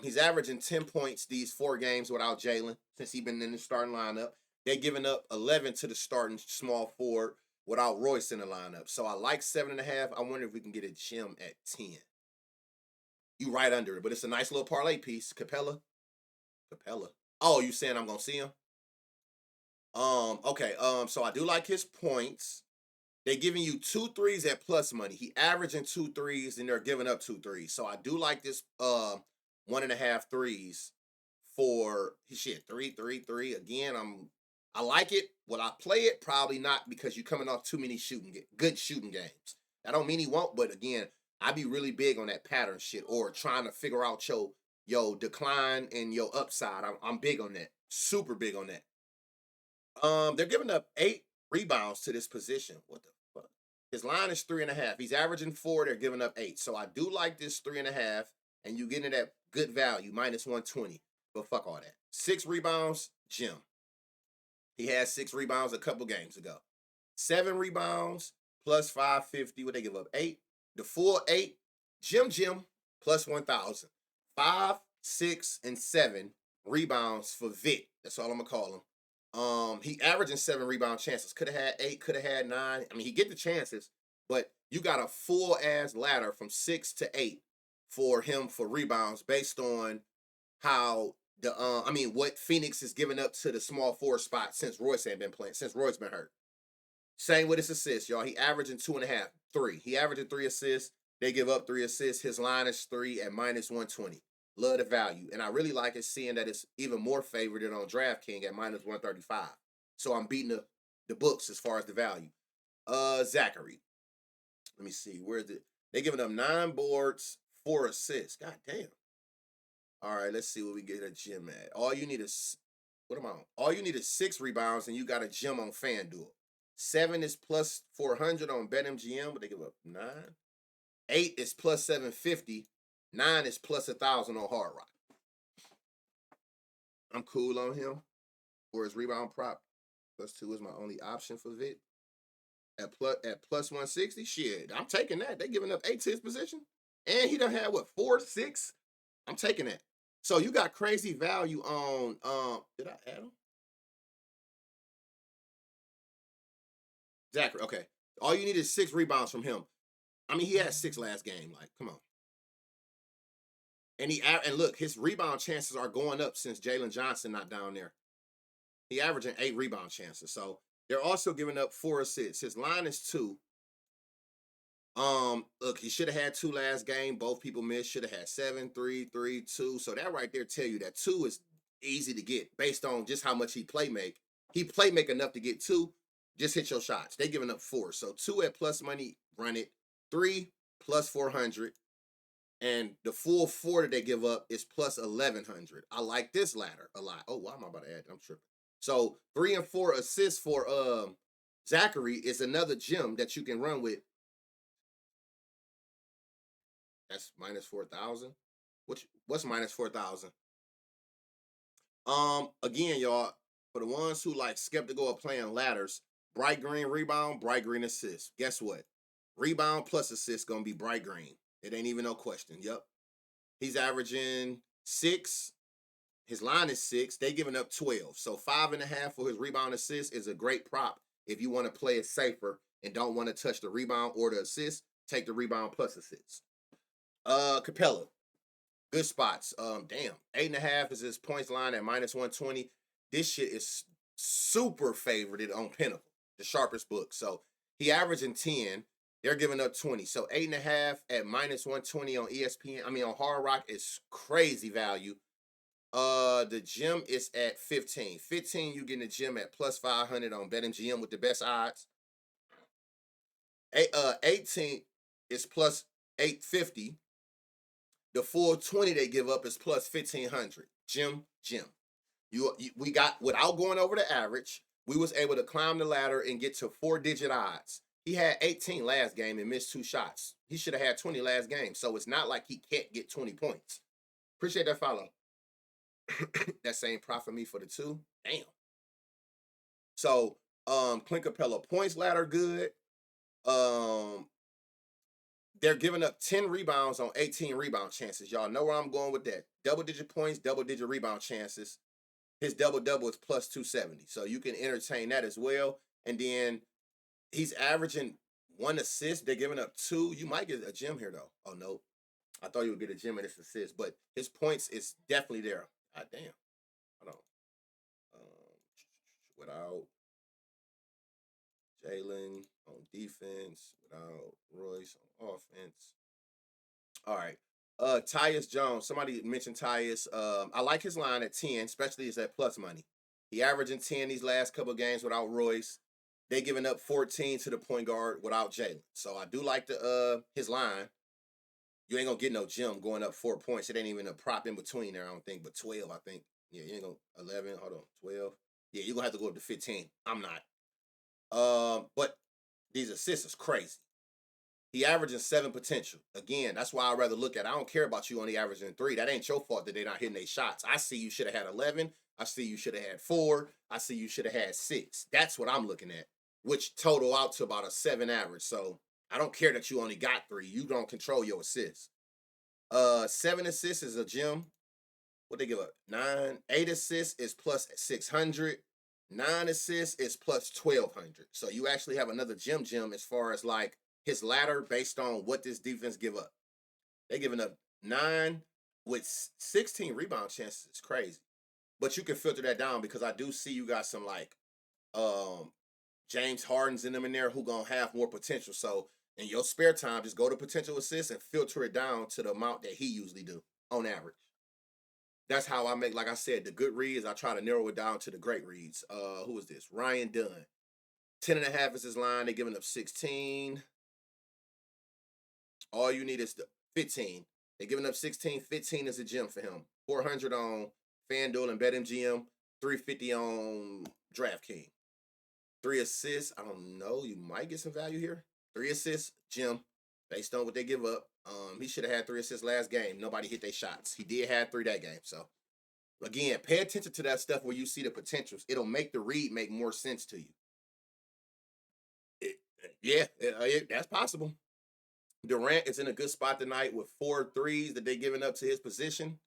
He's averaging 10 points these 4 games without Jalen since he's been in the starting lineup. They're giving up 11 to the starting small forward without Royce in the lineup. So I like 7.5. I wonder if we can get a gym at 10. You right under it, but it's a nice little parlay piece. Capella. Oh, you saying I'm gonna see him? Okay. So I do like his points. They're giving you 2 threes at plus money. He averaging 2 threes, and they're giving up 2 threes. So I do like this 1.5 threes for his shit. 3. Again, I like it. Will I play it? Probably not, because you're coming off too many good shooting games. I don't mean he won't, but again, I be really big on that pattern shit, or trying to figure out your decline and your upside. I'm big on that. Super big on that. They're giving up 8 rebounds to this position. What the fuck? His line is 3.5. He's averaging 4. They're giving up 8. So I do like this 3.5, and you getting it at good value, -120. But fuck all that. 6 rebounds, Jim. He had 6 rebounds a couple games ago. 7 rebounds plus 550. What they give up? 8. The full 8. Jim plus 1,000. 5, 6, and 7 rebounds for Vic. That's all I'm gonna call him. He averaging 7 rebound chances. Could have had 8, could have had 9. I mean, he get the chances, but you got a full ass ladder from 6 to 8 for him for rebounds based on how what Phoenix is giving up to the small forward spot since Royce ain't been playing, since Royce been hurt. Same with his assists, y'all. He averaging 2.5, 3. He averaging 3 assists. They give up 3 assists. His line is 3 at -120. Love the value. And I really like it, seeing that it's even more favored than on DraftKings at -135. So I'm beating the books as far as the value. Zachary. Let me see. Where's it? They giving up 9 boards, 4 assists. God damn. All right, let's see what we get a gym at. All you need is 6 rebounds, and you got a gym on FanDuel. 7 is plus 400 on BetMGM, but they give up 9. 8 is plus 750. 9 is plus 1,000 on Hard Rock. I'm cool on him for his rebound prop. +2 is my only option for Vic. At plus 160, shit, I'm taking that. They giving up 8 to his position, and he done had 4, 6. I'm taking that. So you got crazy value on. Did I add him? Zachary. Okay. All you need is 6 rebounds from him. I mean, he had 6 last game. Like, come on. And look, his rebound chances are going up since Jalen Johnson not down there. He averaging 8 rebound chances. So they're also giving up 4 assists. His line is 2. Look, he should have had 2 last game. Both people missed. Should have had 7, 3, 3, 2. So that right there tell you that 2 is easy to get based on just how much he play make. He play make enough to get 2. Just hit your shots. They giving up 4. So 2 at plus money, run it. 3 plus 400. And the full 4 that they give up is plus 1,100. I like this ladder a lot. Oh, why am I about to add? I'm tripping. So 3 and 4 assists for Zachary is another gem that you can run with. That's -4,000. What's -4,000? Again, y'all, for the ones who like skeptical of playing ladders, bright green rebound, bright green assist. Guess what? Rebound plus assist gonna be bright green. It ain't even no question. Yep. He's averaging 6. His line is 6. They giving up 12. So 5.5 for his rebound assist is a great prop if you want to play it safer and don't want to touch the rebound or the assist. Take the rebound plus assist. Capella. Good spots. Damn. 8.5 is his points line at -120. This shit is super favorited on Pinnacle, the sharpest book. So he averaging 10. They're giving up 20. So 8.5 at -120 on ESPN. I mean, on Hard Rock is crazy value. The gym is at 15. 15, you getting the gym at plus 500 on BetMGM with the best odds. 18 is plus 850. The full 20 they give up is plus 1,500. Jim. We got, without going over the average, we was able to climb the ladder and get to 4-digit odds. He had 18 last game and missed 2 shots. He should have had 20 last game. So it's not like he can't get 20 points. Appreciate that follow. That same prop for me for the 2. Damn. So Clint Capella points ladder good. They're giving up 10 rebounds on 18 rebound chances. Y'all know where I'm going with that. Double-digit points, double-digit rebound chances. His double-double is plus 270. So you can entertain that as well. And then he's averaging 1 assist. They're giving up 2. You might get a gem here, though. Oh, no. I thought you would get a gem in this assist. But his points is definitely there. God damn. Hold on. Without Jalen on defense, without Royce on offense. All right. Tyus Jones. Somebody mentioned Tyus. I like his line at 10, especially as that plus money. He averaging 10 these last couple of games without Royce. They giving up 14 to the point guard without Jalen. So I do like the his line. You ain't gonna get no gem going up 4 points. It ain't even a prop in between there, I don't think, but 12, I think. Yeah, you ain't gonna 11. Hold on, 12. Yeah, you're gonna have to go up to 15. I'm not. But these assists is crazy. He averaging 7 potential. Again, that's why I'd rather look at. I don't care about you only averaging 3. That ain't your fault that they're not hitting their shots. I see you should have had 11. I see you should have had 4. I see you should have had 6. That's what I'm looking at, which total out to about a 7 average. So I don't care that you only got 3. You don't control your assists. 7 assists is a gem. What they give up? 9. 8 assists is plus 600. 9 assists is plus 1200. So you actually have another gem as far as like his ladder based on what this defense give up. They giving up 9 with 16 rebound chances. It's crazy. But you can filter that down because I do see you got some like James Harden's in them in there who gonna have more potential. So in your spare time, just go to potential assists and filter it down to the amount that he usually do on average. That's how I make, like I said, the good reads. I try to narrow it down to the great reads. Who is this? Ryan Dunn. 10.5 is his line. They're giving up 16. All you need is the 15. They're giving up 16. 15 is a gem for him. 400 on FanDuel and BetMGM. 350 on DraftKings. 3 assists. I don't know. You might get some value here. 3 assists, gem, based on what they give up. He should have had 3 assists last game. Nobody hit their shots. He did have 3 that game. So, again, pay attention to that stuff where you see the potentials. It'll make the read make more sense to you. That's possible. Durant is in a good spot tonight with 4 threes that they're giving up to his position.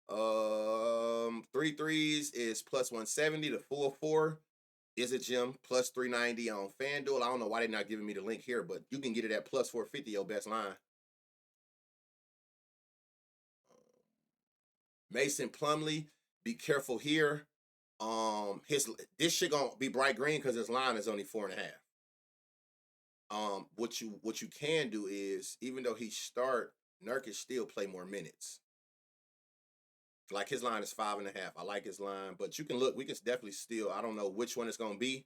3 threes is plus 170. The full 4 is a gem, plus 390 on FanDuel. I don't know why they're not giving me the link here, but you can get it at plus 450, your best line. Mason Plumlee, be careful here. This shit gonna be bright green because his line is only 4.5. What you can do is, even though he start, Nurkic still play more minutes. Like his line is 5.5. I like his line, but you can look. We can definitely still. I don't know which one it's gonna be.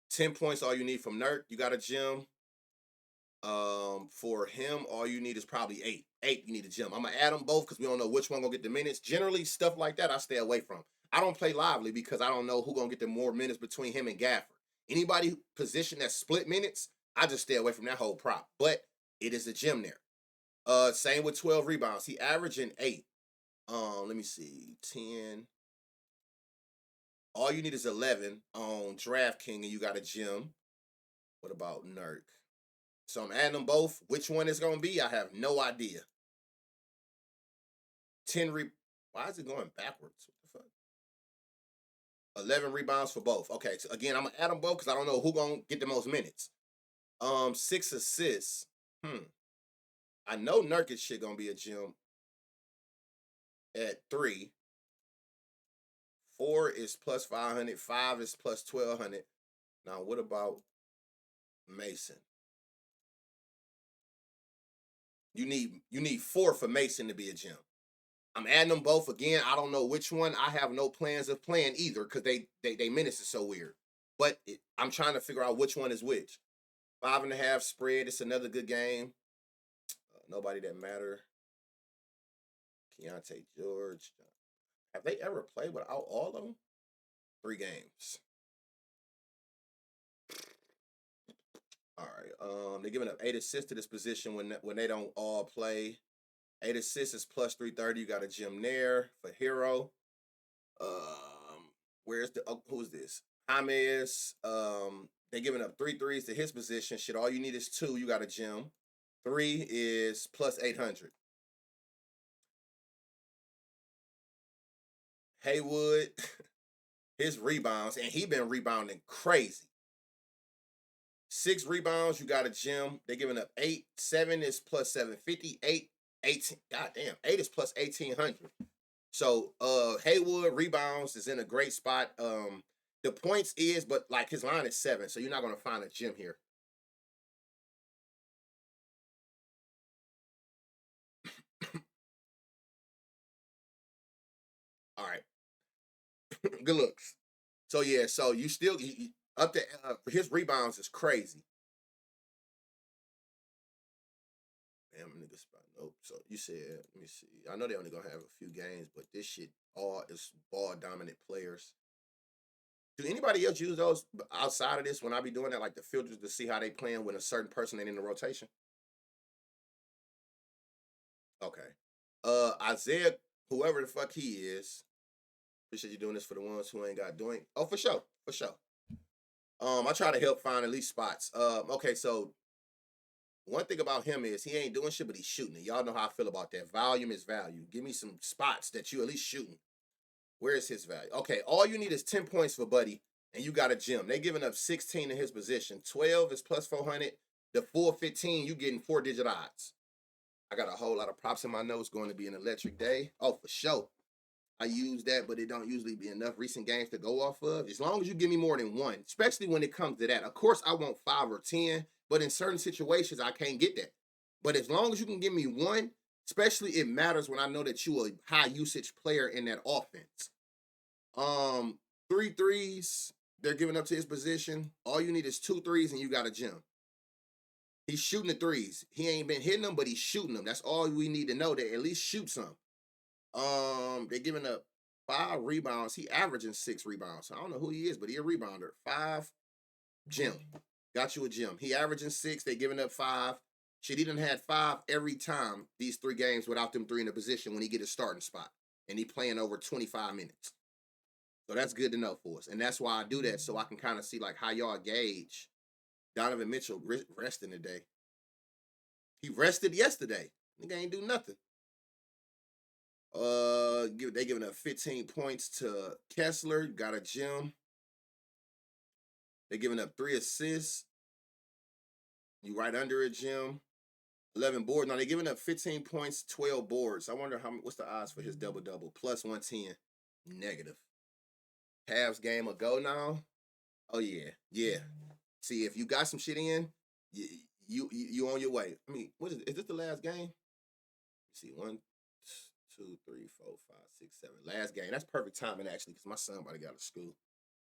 10 points, all you need from Nurk. You got a gem. For him, all you need is probably 8. 8, you need a gem. I'm gonna add them both because we don't know which one gonna get the minutes. Generally, stuff like that I stay away from. I don't play lively because I don't know who gonna get the more minutes between him and Gafford. Anybody position that split minutes, I just stay away from that whole prop. But it is a gem there. Same with 12 rebounds. He averaging 8. Let me see, 10. All you need is 11 on DraftKings, and you got a gem. What about Nurk? So I'm adding them both. Which one it's gonna be, I have no idea. 10 why is it going backwards? What the fuck? 11 rebounds for both. Okay, so again, I'm gonna add them both because I don't know who gonna get the most minutes. 6 assists. I know Nurkic shit gonna be a gem at 3. 4 is plus 500. 5 is plus 1200. Now, what about Mason? You need 4 for Mason to be a gem. I'm adding them both again. I don't know which one. I have no plans of playing either because they minutes is so weird. But I'm trying to figure out which one is which. 5.5 spread. It's another good game. Nobody that matter. Keontae George. Have they ever played without all of them? 3 games. All right. They're giving up 8 assists to this position when they don't all play. 8 assists is plus 330. You got a gem there for Hero. Where's who's this? James. They're giving up 3 threes to his position. Shit, all you need is 2. You got a gem. 3 is plus 800. Haywood. his rebounds, and he been rebounding crazy. 6 rebounds, you got a gym. They're giving up 8. 7 is plus 750. 8, 18. Goddamn, 8 is plus 1800. So Haywood rebounds is in a great spot. The points is, but like his line is 7, so you're not gonna find a gym here. All right, good looks. So yeah, so you still up to his rebounds is crazy. Damn, nigga spot. Nope. So you said, let me see. I know they only gonna have a few games, but this shit all is ball dominant players. Do anybody else use those outside of this when I be doing that, like the filters to see how they playing when a certain person ain't in the rotation? Okay. Isaiah, whoever the fuck he is. Appreciate you doing this for the ones who ain't got doing. Oh, for sure. For sure. I try to help find at least spots. Okay, so one thing about him is he ain't doing shit, but he's shooting it. Y'all know how I feel about that. Volume is value. Give me some spots that you at least shooting. Where is his value? Okay, all you need is 10 points for Buddy, and you got a gym. They giving up 16 in his position. 12 is plus 400. The full 15, you getting 4-digit odds. I got a whole lot of props in my notes. Going to be an electric day. Oh, for sure. I use that, but it don't usually be enough recent games to go off of. As long as you give me more than 1, especially when it comes to that. Of course, I want 5 or 10, but in certain situations, I can't get that. But as long as you can give me 1, especially it matters when I know that you a high usage player in that offense. 3 threes, they're giving up to his position. All you need is 2 threes and you got a gym. He's shooting the threes. He ain't been hitting them, but he's shooting them. That's all we need to know, to at least shoot some. They're giving up 5 rebounds. He averaging 6 rebounds. I don't know who he is, but he a rebounder. 5, gym. Got you a gym. He averaging 6. They giving up 5. Shit, he done had 5 every time these 3 games without them 3 in the position when he get a starting spot. And he playing over 25 minutes. So that's good to know for us. And that's why I do that, so I can kind of see like how y'all gauge Donovan Mitchell resting today. He rested yesterday. Nigga ain't do nothing. They giving up 15 points to Kessler. Got a gym. They giving up 3 assists. You right under a gym. 11 boards. Now they giving up 15 points, 12 boards. I wonder what's the odds for his double-double. Plus 110. Negative. Cavs game a go now. Oh yeah, yeah. See, if you got some shit in, you on your way. I mean, what is this the last game? See, 1, 2, 3, 4, 5, 6, 7. Last game. That's perfect timing actually, because my son about to go to school.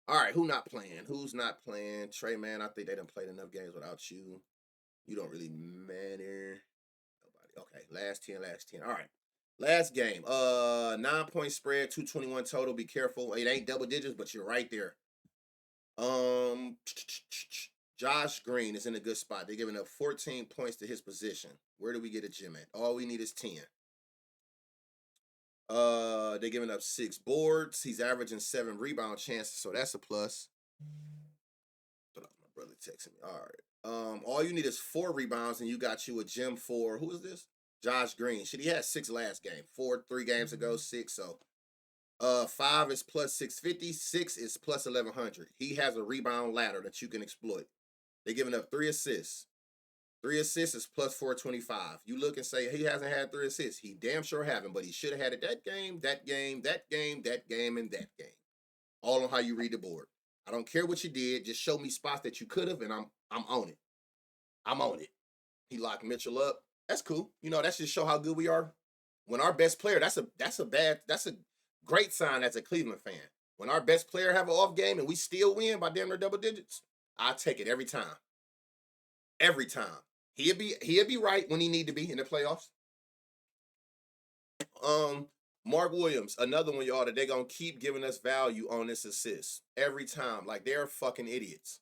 All right, who not playing? Who's not playing? Trey, man, I think they done played enough games without you. You don't really matter. Nobody. Okay, last 10. All right. Last game. 9-point spread, 221 total. Be careful. It ain't double digits, but you're right there. Josh Green is in a good spot. They're giving up 14 points to his position. Where do we get a gym at? All we need is 10. They're giving up 6 boards. He's averaging 7 rebound chances, so that's a plus. My brother texting me. All right. All you need is 4 rebounds, and you got you a gym for who is this? Josh Green. Shit, he had 6 last game. 4 3 games ago, 6. So 5 is plus 650. 6 is plus 1100. He has a rebound ladder that you can exploit. They're giving up 3 assists. 3 assists is plus 425. You look and say he hasn't had 3 assists. He damn sure haven't, but he should have had it that game, that game, that game, that game, and that game. All on how you read the board. I don't care what you did. Just show me spots that you could have, and I'm on it. I'm on it. He locked Mitchell up. That's cool. You know, that's just show how good we are. When our best player, that's a great sign as a Cleveland fan. When our best player have an off game and we still win by damn near double digits, I take it every time. Every time. He'll be right when he need to be in the playoffs. Mark Williams, another one, y'all, that they're gonna keep giving us value on this assist every time. Like, they're fucking idiots.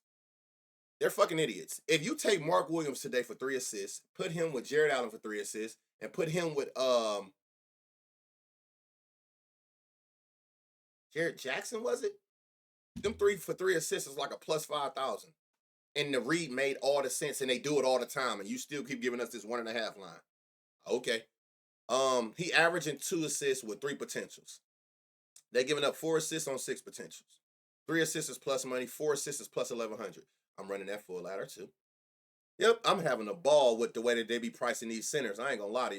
They're fucking idiots. If you take Mark Williams today for 3 assists, put him with Jared Allen for 3 assists, and put him with Jared Jackson, was it? Them 3 for 3 assists is like a plus 5,000. And the read made all the sense, and they do it all the time, and you still keep giving us this 1.5 line. Okay. He averaging 2 assists with 3 potentials. They're giving up 4 assists on 6 potentials. 3 assists is plus money. 4 assists is plus 1,100. I'm running that full ladder too. Yep, I'm having a ball with the way that they be pricing these centers. I ain't gonna lie to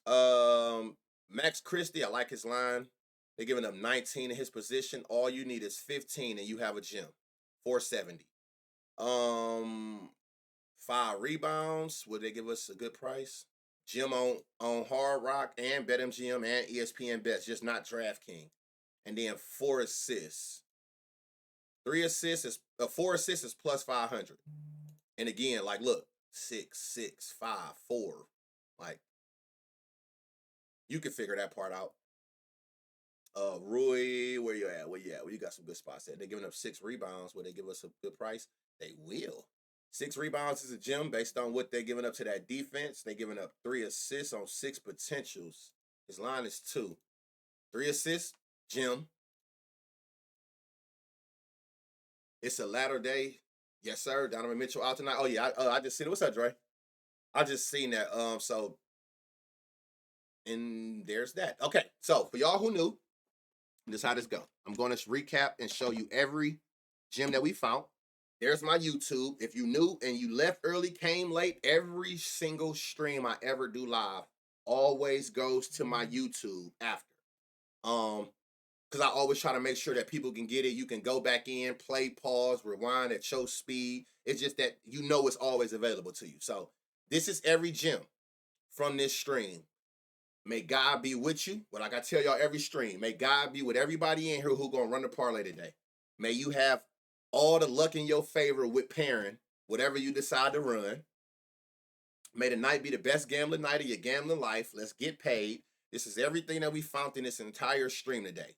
y'all. Max Christie, I like his line. They're giving up 19 in his position. All you need is 15 and you have a gem. 470. 5 rebounds. Would they give us a good price? Gem on Hard Rock and BetMGM and ESPN Bets, just not DraftKings. And then 4 assists. 4 assists is plus 500. And again, like, look, 6, 6, 5, 4. Like, you can figure that part out. Rui, where you at? Where you got some good spots there. They're giving up 6 rebounds. Will they give us a good price? They will. 6 rebounds is a gem based on what they're giving up to that defense. They're giving up 3 assists on 6 potentials. His line is 2. 3 assists, gem. It's a latter day. Yes, sir. Donovan Mitchell out tonight. Oh, yeah. I just seen it. What's up, Dre? I just seen that. And there's that. Okay. So, for y'all who knew, this is how this go. I'm going to recap and show you every gem that we found. There's my YouTube. If you knew and you left early, came late, every single stream I ever do live always goes to my YouTube after. Because I always try to make sure that people can get it. You can go back in, play, pause, rewind at your speed. It's just that you know it's always available to you. So this is every gem from this stream. May God be with you. But like I tell y'all every stream, may God be with everybody in here who gonna run the parlay today. May you have all the luck in your favor with pairing, whatever you decide to run. May the night be the best gambling night of your gambling life. Let's get paid. This is everything that we found in this entire stream today.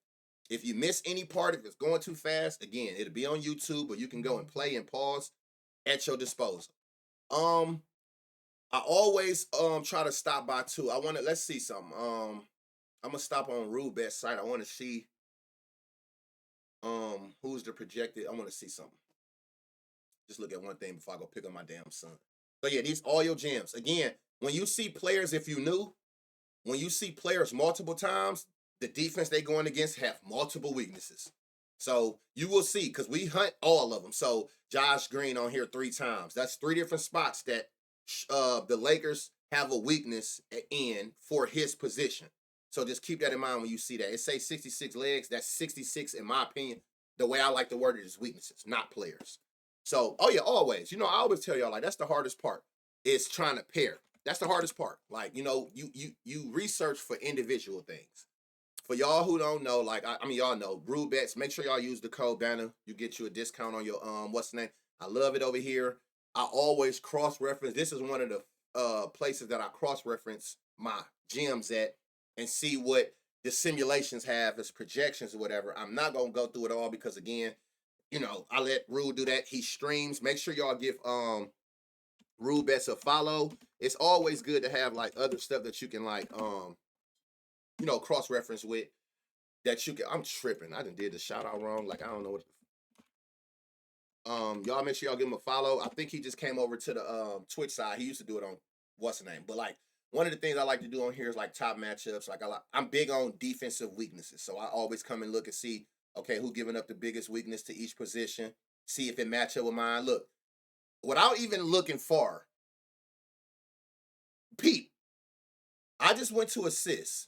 If you miss any part, if it's going too fast, again, it'll be on YouTube, but you can go and play and pause at your disposal. I always try to stop by too. Let's see something. I'm gonna stop on Rubet's site. I want to see who's the projected. I want to see something. Just look at one thing before I go pick up my damn son. So yeah, these all your gems. Again, when you see players, if you knew, when you see players multiple times, the defense they going against have multiple weaknesses. So you will see, because we hunt all of them. So Josh Green on here 3 times. That's 3 different spots that the Lakers have a weakness in for his position. So just keep that in mind when you see that. It says 66 legs. That's 66, in my opinion. The way I like to word it is weaknesses, not players. So, oh yeah, always. I always tell y'all, like, that's the hardest part, is trying to pair. That's the hardest part. Like, you research for individual things. For y'all who don't know, like, I mean, y'all know, Brew Bets, make sure y'all use the code BANNER. You get you a discount on your, what's the name? I love it over here. I always cross-reference. This is one of the places that I cross-reference my gems at and see what the simulations have as projections or whatever. I'm not going to go through it all because, again, I let Rue do that. He streams. Make sure y'all give Rue Bets a follow. It's always good to have, like, other stuff that you can, like, cross-reference with that you can. I'm tripping. I done did the shout-out wrong. Like, I don't know what. Y'all make sure y'all give him a follow. I think he just came over to the Twitch side. He used to do it on what's the name. But like, one of the things I like to do on here is like top matchups. Like, I'm big on defensive weaknesses. So I always come and look and see, okay, who's giving up the biggest weakness to each position. See if it match up with mine. Look, without even looking far, Pete, I just went to assists.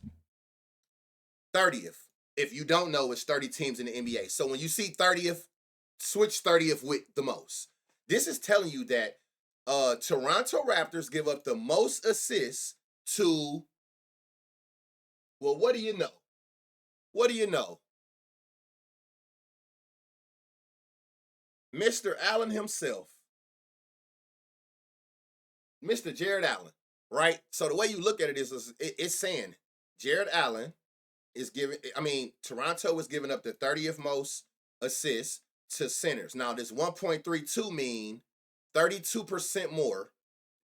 30th. If you don't know, it's 30 teams in the NBA. So when you see 30th, switch 30th with the most. This is telling you that Toronto Raptors give up the most assists to, well, what do you know? What do you know? Mr. Allen himself. Mr. Jared Allen, right? So the way you look at it is it's saying Jared Allen is Toronto is giving up the 30th most assists to centers. Now, this 1.32 mean 32% more.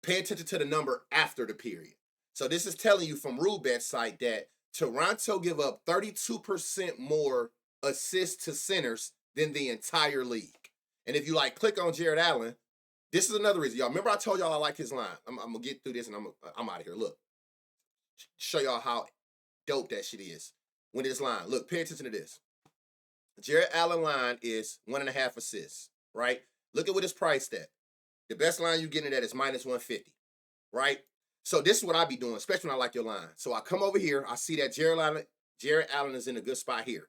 Pay attention to the number after the period. So this is telling you from Rubet's site that Toronto give up 32% more assists to centers than the entire league. And if you click on Jared Allen, this is another reason. Y'all remember I told y'all I like his line. I'm gonna get through this and I'm out of here. Look, show y'all how dope that shit is. When this line, look, pay attention to this. Jared Allen line is 1.5 assists, right? Look at what it's priced at. The best line you're getting it at is minus 150, right? So this is what I be doing, especially when I like your line. So I come over here, I see that Jared Allen is in a good spot here.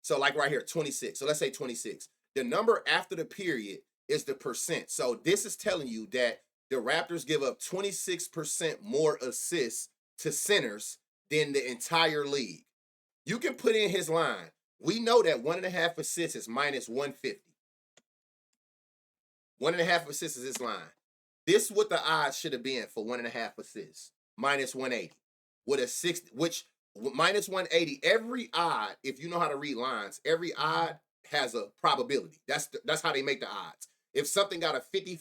So like right here, 26. So let's say 26. The number after the period is the percent. So this is telling you that the Raptors give up 26% more assists to centers than the entire league. You can put in his line. We know that 1.5 assists is minus 150. 1.5 assists is his line. This is what the odds should have been for 1.5 assists. Minus 180. With a 60, which minus 180, every odd, if you know how to read lines, every odd has a probability. That's how they make the odds. If something got a 50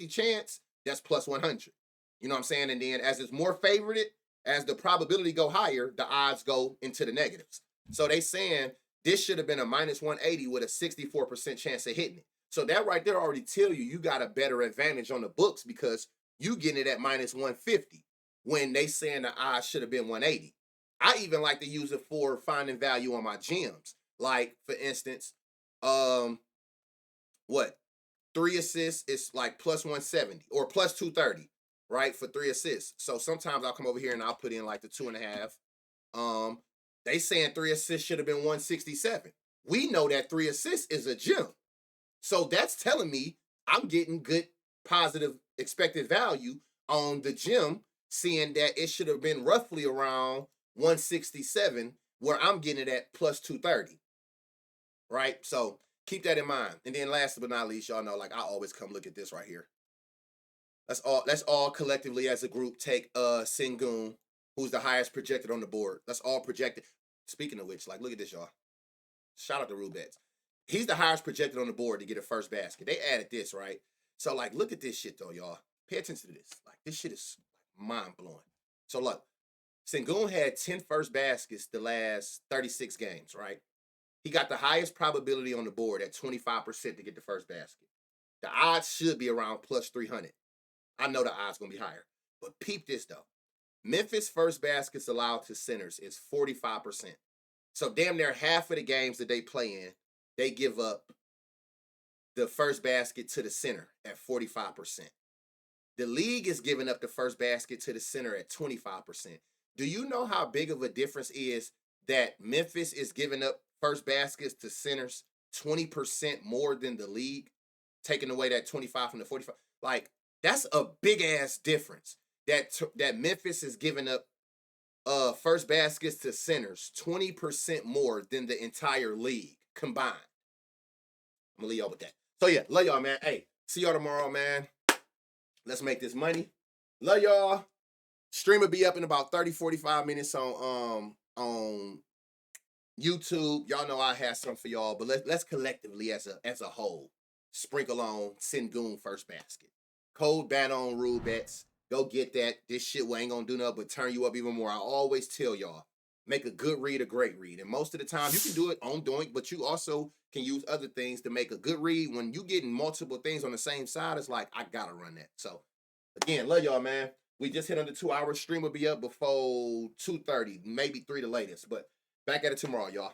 chance, that's plus 100. You know what I'm saying? And then as it's more favorited, as the probability go higher, the odds go into the negatives. So they saying this should have been a minus 180 with a 64% chance of hitting it. So that right there already tell you got a better advantage on the books because you getting it at minus 150 when they saying the odds should have been 180. I even like to use it for finding value on my gems. Like, for instance, 3 assists is like plus 170 or plus 230, right? For 3 assists. So sometimes I'll come over here and I'll put in like the 2.5. They saying 3 assists should have been 167. We know that 3 assists is a gem. So that's telling me I'm getting good positive expected value on the gem, seeing that it should have been roughly around 167, where I'm getting it at plus 230. Right? So keep that in mind. And then last but not least, y'all know, like I always come look at this right here. Let's all collectively as a group take Sengun, who's the highest projected on the board. That's all projected. Speaking of which, like look at this, y'all. Shout out to Rubets. He's the highest projected on the board to get a first basket. They added this, right? So, like, look at this shit, though, y'all. Pay attention to this. Like, this shit is mind-blowing. So, look, Sengun had 10 first baskets the last 36 games, right? He got the highest probability on the board at 25% to get the first basket. The odds should be around plus 300. I know the odds going to be higher. But peep this, though. Memphis first baskets allowed to centers is 45%. So, damn near half of the games that they play in, they give up the first basket to the center at 45%. The league is giving up the first basket to the center at 25%. Do you know how big of a difference is that Memphis is giving up first baskets to centers 20% more than the league, taking away that 25 from the 45? Like, that's a big ass difference. That Memphis is giving up first baskets to centers 20% more than the entire league combined. I'm gonna leave y'all with that. So yeah, love y'all, man. Hey, see y'all tomorrow, man. Let's make this money. Love y'all. Stream will be up in about 30, 45 minutes on YouTube. Y'all know I have something for y'all, but let's collectively as a whole sprinkle on Sengun first basket. Code ban on rule bets. Go get that. This shit ain't gonna do nothing but turn you up even more. I always tell y'all, make a good read a great read. And most of the time you can do it on doing, but you also can use other things to make a good read. When you getting multiple things on the same side, it's like, I gotta run that. So again, love y'all, man. We just hit under 2 hours. Stream will be up before 2:30, maybe 3 the latest. But back at it tomorrow, y'all.